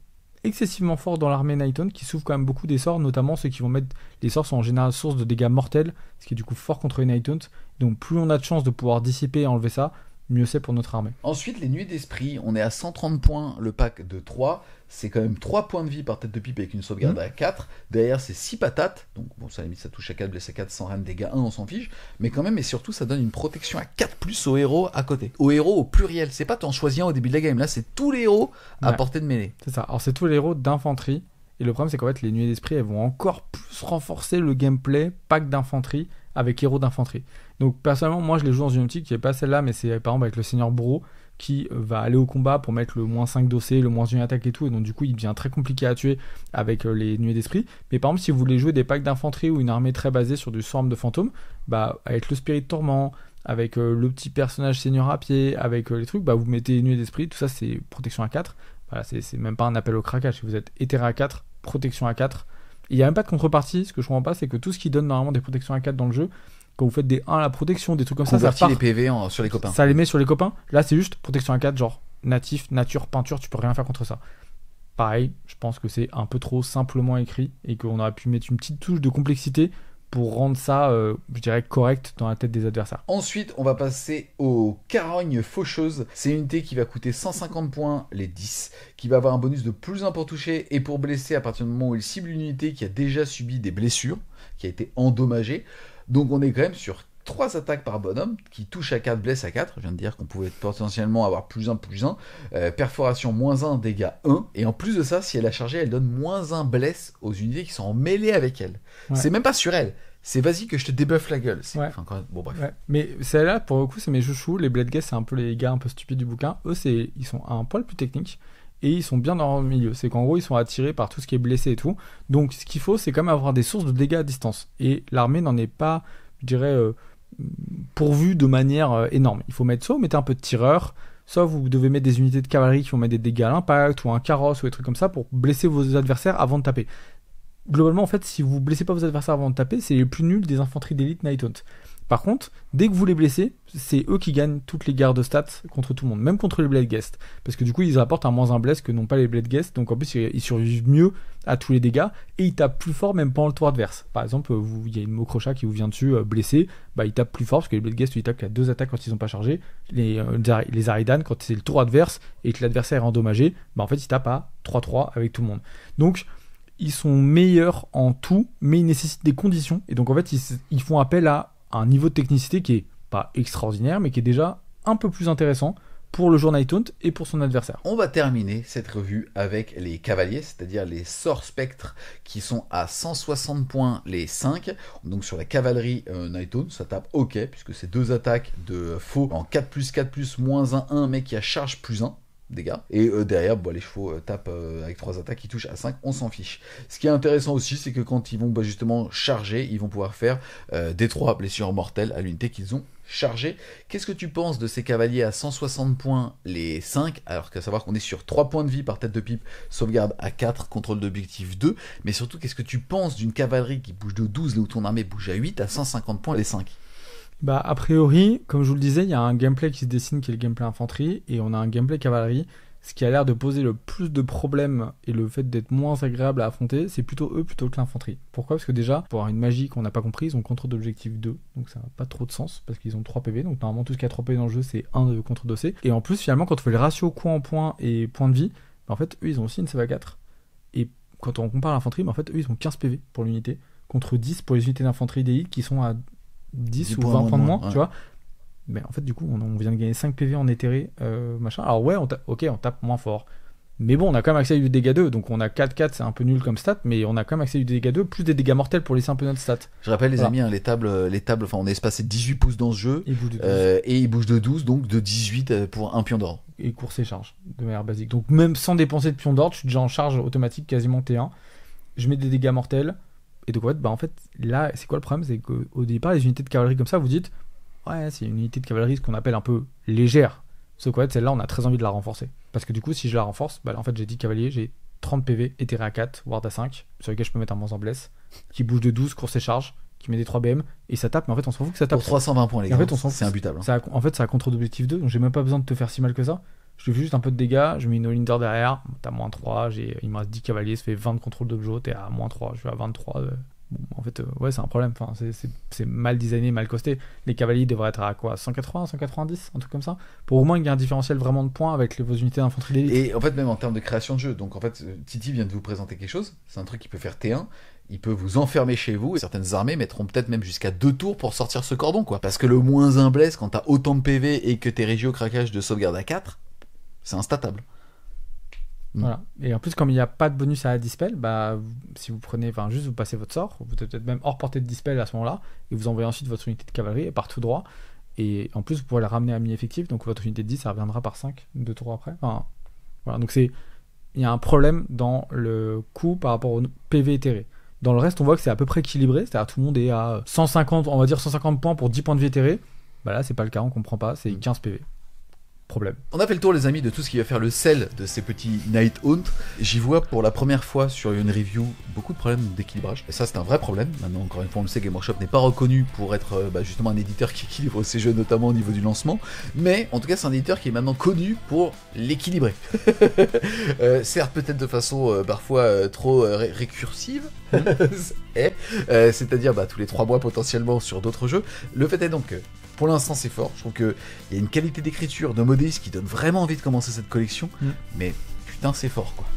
excessivement fort dans l'armée Nighthaunt, qui souffre quand même beaucoup des sorts, notamment ceux qui vont mettre... Les sorts sont en général source de dégâts mortels, ce qui est du coup fort contre les Nighthaunt. Donc plus on a de chances de pouvoir dissiper et enlever ça, mieux c'est pour notre armée. Ensuite, les Nuées d'Esprit, on est à 130 points le pack de 3. C'est quand même 3 points de vie par tête de pipe avec une sauvegarde à 4. Derrière, c'est 6 patates. Donc, bon, ça limite, ça touche à 4, blesse à 4, sans rien de dégâts 1, on s'en fiche. Mais quand même, et surtout, ça donne une protection à 4 plus au héros à côté. Au héros au pluriel. C'est pas t'en choisis un au début de la game. Là, c'est tous les héros à portée de mêlée. C'est ça. Alors, c'est tous les héros d'infanterie. Et le problème, c'est qu'en fait, les Nuées d'Esprit, elles vont encore plus renforcer le gameplay pack d'infanterie avec héros d'infanterie. Donc, personnellement, moi, je les joue dans une optique qui n'est pas celle-là, mais c'est par exemple avec le Seigneur Bourreau qui va aller au combat pour mettre le moins 5 d'OC, le moins 1 attaque et tout. Et donc, du coup, il devient très compliqué à tuer avec les Nuées d'Esprit. Mais par exemple, si vous voulez jouer des packs d'infanterie ou une armée très basée sur du Swarm de fantômes, bah, avec le Spirit Torment, avec le petit personnage Seigneur à pied, avec les trucs, bah, vous mettez Nuées d'Esprit. Tout ça, c'est protection à 4. Voilà, c'est même pas un appel au craquage. Si vous êtes éthéré à 4, protection à 4. Il n'y a même pas de contrepartie. Ce que je comprends pas, c'est que tout ce qui donne normalement des protections à 4 dans le jeu, quand vous faites des 1 à la protection, des trucs comme ça part, les PV sur les copains. Ça les met sur les copains. Là, c'est juste protection à 4, genre natif, nature, peinture, tu peux rien faire contre ça. Pareil, je pense que c'est un peu trop simplement écrit et qu'on aurait pu mettre une petite touche de complexité pour rendre ça, je dirais, correct dans la tête des adversaires. Ensuite, on va passer aux Carognes Faucheuses. C'est une unité qui va coûter 150 points les 10, qui va avoir un bonus de plus 1 pour toucher et pour blesser à partir du moment où il cible une unité qui a déjà subi des blessures, qui a été endommagée. Donc on est quand même sur 3 attaques par bonhomme qui touchent à 4, blesse à 4. Je viens de dire qu'on pouvait potentiellement avoir plus 1, perforation moins 1, dégâts 1. Et en plus de ça, si elle a chargé, elle donne moins 1 blesse aux unités qui sont en mêlée avec elle. Ouais. C'est même pas sur elle. C'est vas-y que je te débuffe la gueule. Ouais. Enfin, bon, bref. Ouais. Mais celle-là, pour le coup, c'est mes chouchous. Les Blade Guests, c'est un peu les gars un peu stupides du bouquin. Eux, ils sont un poil plus techniques. Et ils sont bien dans le milieu. C'est qu'en gros, ils sont attirés par tout ce qui est blessé et tout. Donc, ce qu'il faut, c'est quand même avoir des sources de dégâts à distance. Et l'armée n'en est pas, je dirais, pourvue de manière énorme. Il faut mettre soit vous mettez un peu de tireur, soit vous devez mettre des unités de cavalerie qui vont mettre des dégâts à l'impact, ou un carrosse, ou des trucs comme ça, pour blesser vos adversaires avant de taper. Globalement, en fait, si vous blessez pas vos adversaires avant de taper, c'est les plus nuls des infanteries d'élite Nighthaunt. Par contre, dès que vous les blessez, c'est eux qui gagnent toutes les guerres de stats contre tout le monde, même contre les Blade Guests. Parce que du coup, ils apportent un moins 1 bless que n'ont pas les Blade Guests, donc en plus, ils survivent mieux à tous les dégâts, et ils tapent plus fort même pendant le tour adverse. Par exemple, il y a une Mokrocha qui vous vient dessus, blessé, bah ils tapent plus fort, parce que les Blade Guests, ils tapent qu'à 2 attaques quand ils n'ont pas chargé. Les Aridan, quand c'est le tour adverse, et que l'adversaire est endommagé, bah en fait, ils tapent à 3-3 avec tout le monde. Donc, ils sont meilleurs en tout, mais ils nécessitent des conditions, et donc en fait, ils font appel à un niveau de technicité qui est pas extraordinaire, mais qui est déjà un peu plus intéressant pour le joueur Nighthaunt et pour son adversaire. On va terminer cette revue avec les cavaliers, c'est-à-dire les sorts spectres qui sont à 160 points les 5. Donc sur la cavalerie Nighthaunt, ça tape OK, puisque c'est 2 attaques de faux en 4+, moins 1, 1, mais qui a charge plus 1. dégâts. Et derrière, les chevaux tapent avec 3 attaques qui touchent à 5, on s'en fiche. Ce qui est intéressant aussi, c'est que quand ils vont justement charger, ils vont pouvoir faire des 3 blessures mortelles à l'unité qu'ils ont chargée. Qu'est-ce que tu penses de ces cavaliers à 160 points les 5, alors qu'à savoir qu'on est sur 3 points de vie par tête de pipe, sauvegarde à 4, contrôle d'objectif 2, mais surtout qu'est-ce que tu penses d'une cavalerie qui bouge de 12 là où ton armée bouge à 8 à 150 points les 5? Bah, a priori, comme je vous le disais, il y a un gameplay qui se dessine qui est le gameplay infanterie, et on a un gameplay cavalerie. Ce qui a l'air de poser le plus de problèmes et le fait d'être moins agréable à affronter, c'est plutôt eux plutôt que l'infanterie. Pourquoi ? Parce que déjà, pour avoir une magie qu'on n'a pas compris, ils ont contrôle d'objectif 2, donc ça n'a pas trop de sens, parce qu'ils ont 3 PV, donc normalement tout ce qui a 3 PV dans le jeu, c'est 1 de contre dossé. Et en plus, finalement, quand on fait le ratio coin en point et point de vie, en fait, eux, ils ont aussi une save à 4. Et quand on compare l'infanterie, en fait, eux, ils ont 15 PV pour l'unité, contre 10 pour les unités d'infanterie d'élite qui sont à 10 ou 20 points de moins, tu vois. Mais en fait, du coup, on vient de gagner 5 PV en éthéré, machin. Alors ouais, on tape moins fort. Mais bon, on a quand même accès à du dégâts 2, donc on a 4-4, c'est un peu nul comme stat, mais on a quand même accès à du dégâts 2, plus des dégâts mortels pour laisser un peu notre stat. Je rappelle les amis, les tables, enfin on est espacé de 18 pouces dans ce jeu, et il bouge de 12, donc de 18 pour un pion d'ordre. Et course et charge, de manière basique. Donc même sans dépenser de pion d'ordre, je suis déjà en charge automatique quasiment T1. Je mets des dégâts mortels, et donc en fait, là, c'est quoi le problème ? C'est qu'au départ, les unités de cavalerie comme ça, vous dites, ouais, c'est une unité de cavalerie, ce qu'on appelle un peu légère. Sauf qu'en fait, celle-là, on a très envie de la renforcer. Parce que du coup, si je la renforce, là, en fait, j'ai 10 cavaliers, j'ai 30 PV, éthéré à 4, ward à 5, sur lesquels je peux mettre un monstre en blesse, qui bouge de 12, course et charge, qui met des 3 BM, et ça tape, mais en fait, on s'en fout que ça tape. Pour 320 points, les gars, en fait, on s'en fout. C'est imbutable. En fait, ça a contrôle d'objectif 2, donc j'ai même pas besoin de te faire si mal que ça. Je te fais juste un peu de dégâts, je mets une all-inder derrière, t'as moins 3, il me reste 10 cavaliers, ça fait 20 de contrôle d'objet, t'es à moins 3, je suis à 23. Bon, en fait, ouais, c'est un problème. Enfin, c'est mal designé, mal costé. Les cavaliers devraient être à quoi ? 180, 190, un truc comme ça, pour au moins qu'il y ait un différentiel vraiment de points avec vos unités d'infanterie d'élite. Et en fait, même en termes de création de jeu, donc en fait, Titi vient de vous présenter quelque chose. C'est un truc qui peut faire T1. Il peut vous enfermer chez vous, et certaines armées mettront peut-être même jusqu'à 2 tours pour sortir ce cordon, quoi. Parce que le moins 1 blesse, quand t'as autant de PV et que t'es régi au craquage de sauvegarde à 4, c'est instatable. Voilà. Et en plus, comme il n'y a pas de bonus à la dispel, si vous prenez, juste vous passez votre sort, vous êtes peut-être même hors portée de dispel à ce moment-là, et vous envoyez ensuite votre unité de cavalerie, et part tout droit, et en plus vous pourrez la ramener à mi-effectif, donc votre unité de 10, ça reviendra par 5, 2 tours après. Enfin, voilà, donc il y a un problème dans le coût par rapport au PV éthéré. Dans le reste, on voit que c'est à peu près équilibré, c'est-à-dire tout le monde est à 150, on va dire 150 points pour 10 points de vie éthéré. Là, c'est pas le cas, on comprend pas, c'est 15 PV. Problème. On a fait le tour, les amis, de tout ce qui va faire le sel de ces petits Night Hunt. J'y vois pour la première fois sur une review beaucoup de problèmes d'équilibrage. Et ça, c'est un vrai problème. Maintenant, encore une fois, on le sait, Game Workshop n'est pas reconnu pour être justement un éditeur qui équilibre ses jeux, notamment au niveau du lancement. Mais en tout cas, c'est un éditeur qui est maintenant connu pour l'équilibrer. Certes, peut-être de façon parfois trop récursive. C'est-à-dire tous les 3 mois potentiellement sur d'autres jeux. Le fait est donc que pour l'instant c'est fort, je trouve qu'il y a une qualité d'écriture de modélistes qui donne vraiment envie de commencer cette collection, mais putain c'est fort quoi.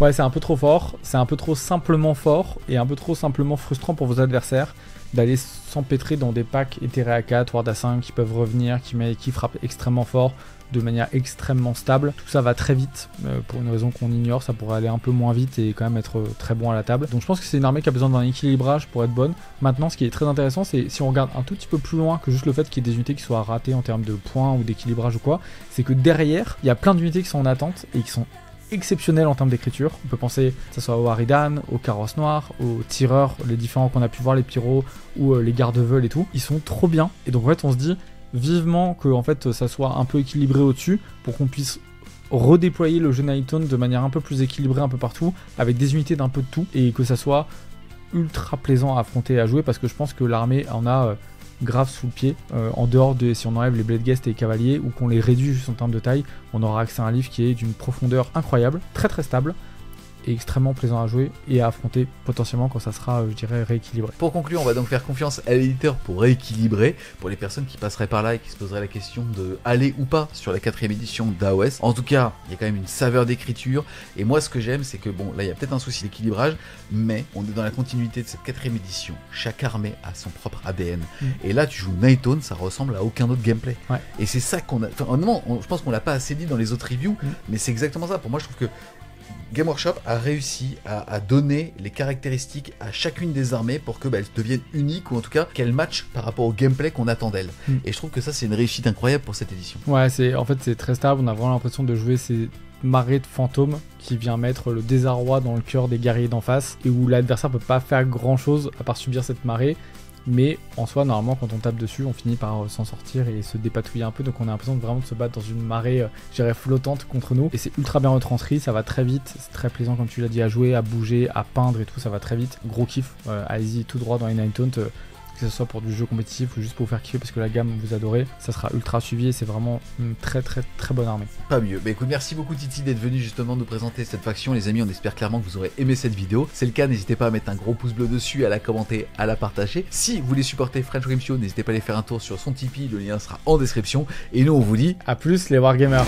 Ouais, c'est un peu trop fort, c'est un peu trop simplement fort et un peu trop simplement frustrant pour vos adversaires d'aller s'empêtrer dans des packs éthérés à 4, ward à 5 qui peuvent revenir, qui frappent extrêmement fort, de manière extrêmement stable. Tout ça va très vite, pour une raison qu'on ignore, ça pourrait aller un peu moins vite et quand même être très bon à la table. Donc je pense que c'est une armée qui a besoin d'un équilibrage pour être bonne. Maintenant, ce qui est très intéressant, c'est si on regarde un tout petit peu plus loin que juste le fait qu'il y ait des unités qui soient ratées en termes de points ou d'équilibrage ou quoi, c'est que derrière, il y a plein d'unités qui sont en attente et qui sont exceptionnelles en termes d'écriture. On peut penser que ce soit au Haridan, au Carrosse Noir, aux tireurs, les différents qu'on a pu voir, les pyros ou les garde-veulent et tout. Ils sont trop bien. Et donc en fait, on se dit vivement que en fait, ça soit un peu équilibré au-dessus pour qu'on puisse redéployer le jeu Night Hunt de manière un peu plus équilibrée un peu partout, avec des unités d'un peu de tout, et que ça soit ultra plaisant à affronter et à jouer, parce que je pense que l'armée en a grave sous le pied. En dehors de, si on enlève les Blade Guests et les cavaliers, ou qu'on les réduit juste en termes de taille, on aura accès à un livre qui est d'une profondeur incroyable, très très stable, et extrêmement plaisant à jouer et à affronter potentiellement quand ça sera, je dirais, rééquilibré. Pour conclure, on va donc faire confiance à l'éditeur pour rééquilibrer, pour les personnes qui passeraient par là et qui se poseraient la question de aller ou pas sur la 4ème édition d'AOS. En tout cas, il y a quand même une saveur d'écriture, et moi ce que j'aime, c'est que bon, là il y a peut-être un souci d'équilibrage, mais on est dans la continuité de cette 4ème édition. Chaque armée a son propre ADN. Et là, tu joues Night Hunt, ça ressemble à aucun autre gameplay. Ouais. Et c'est ça qu'on a... Enfin, honnêtement, je pense qu'on l'a pas assez dit dans les autres reviews, mais c'est exactement ça. Pour moi, je trouve que Game Workshop a réussi à donner les caractéristiques à chacune des armées pour que elles deviennent uniques, ou en tout cas qu'elles matchent par rapport au gameplay qu'on attend d'elles. Et je trouve que ça c'est une réussite incroyable pour cette édition. Ouais, en fait c'est très stable, on a vraiment l'impression de jouer ces marée de fantômes qui vient mettre le désarroi dans le cœur des guerriers d'en face, et où l'adversaire peut pas faire grand chose à part subir cette marée, mais en soi normalement quand on tape dessus on finit par s'en sortir et se dépatouiller un peu, donc on a l'impression de vraiment se battre dans une marée je dirais flottante contre nous, et c'est ultra bien retranscrit, ça va très vite, c'est très plaisant comme tu l'as dit à jouer, à bouger, à peindre et tout, ça va très vite, gros kiff, allez-y tout droit dans les Nine Taunts, que ce soit pour du jeu compétitif ou juste pour vous faire kiffer parce que la gamme vous adorez, ça sera ultra suivi et c'est vraiment une très très très bonne armée. Pas mieux. Bah écoute, merci beaucoup Titi d'être venu justement nous présenter cette faction, les amis. On espère clairement que vous aurez aimé cette vidéo. C'est le cas, n'hésitez pas à mettre un gros pouce bleu dessus, à la commenter, à la partager. Si vous voulez supporter French Game Show, n'hésitez pas à aller faire un tour sur son Tipeee, le lien sera en description. Et nous on vous dit à plus les Wargamers.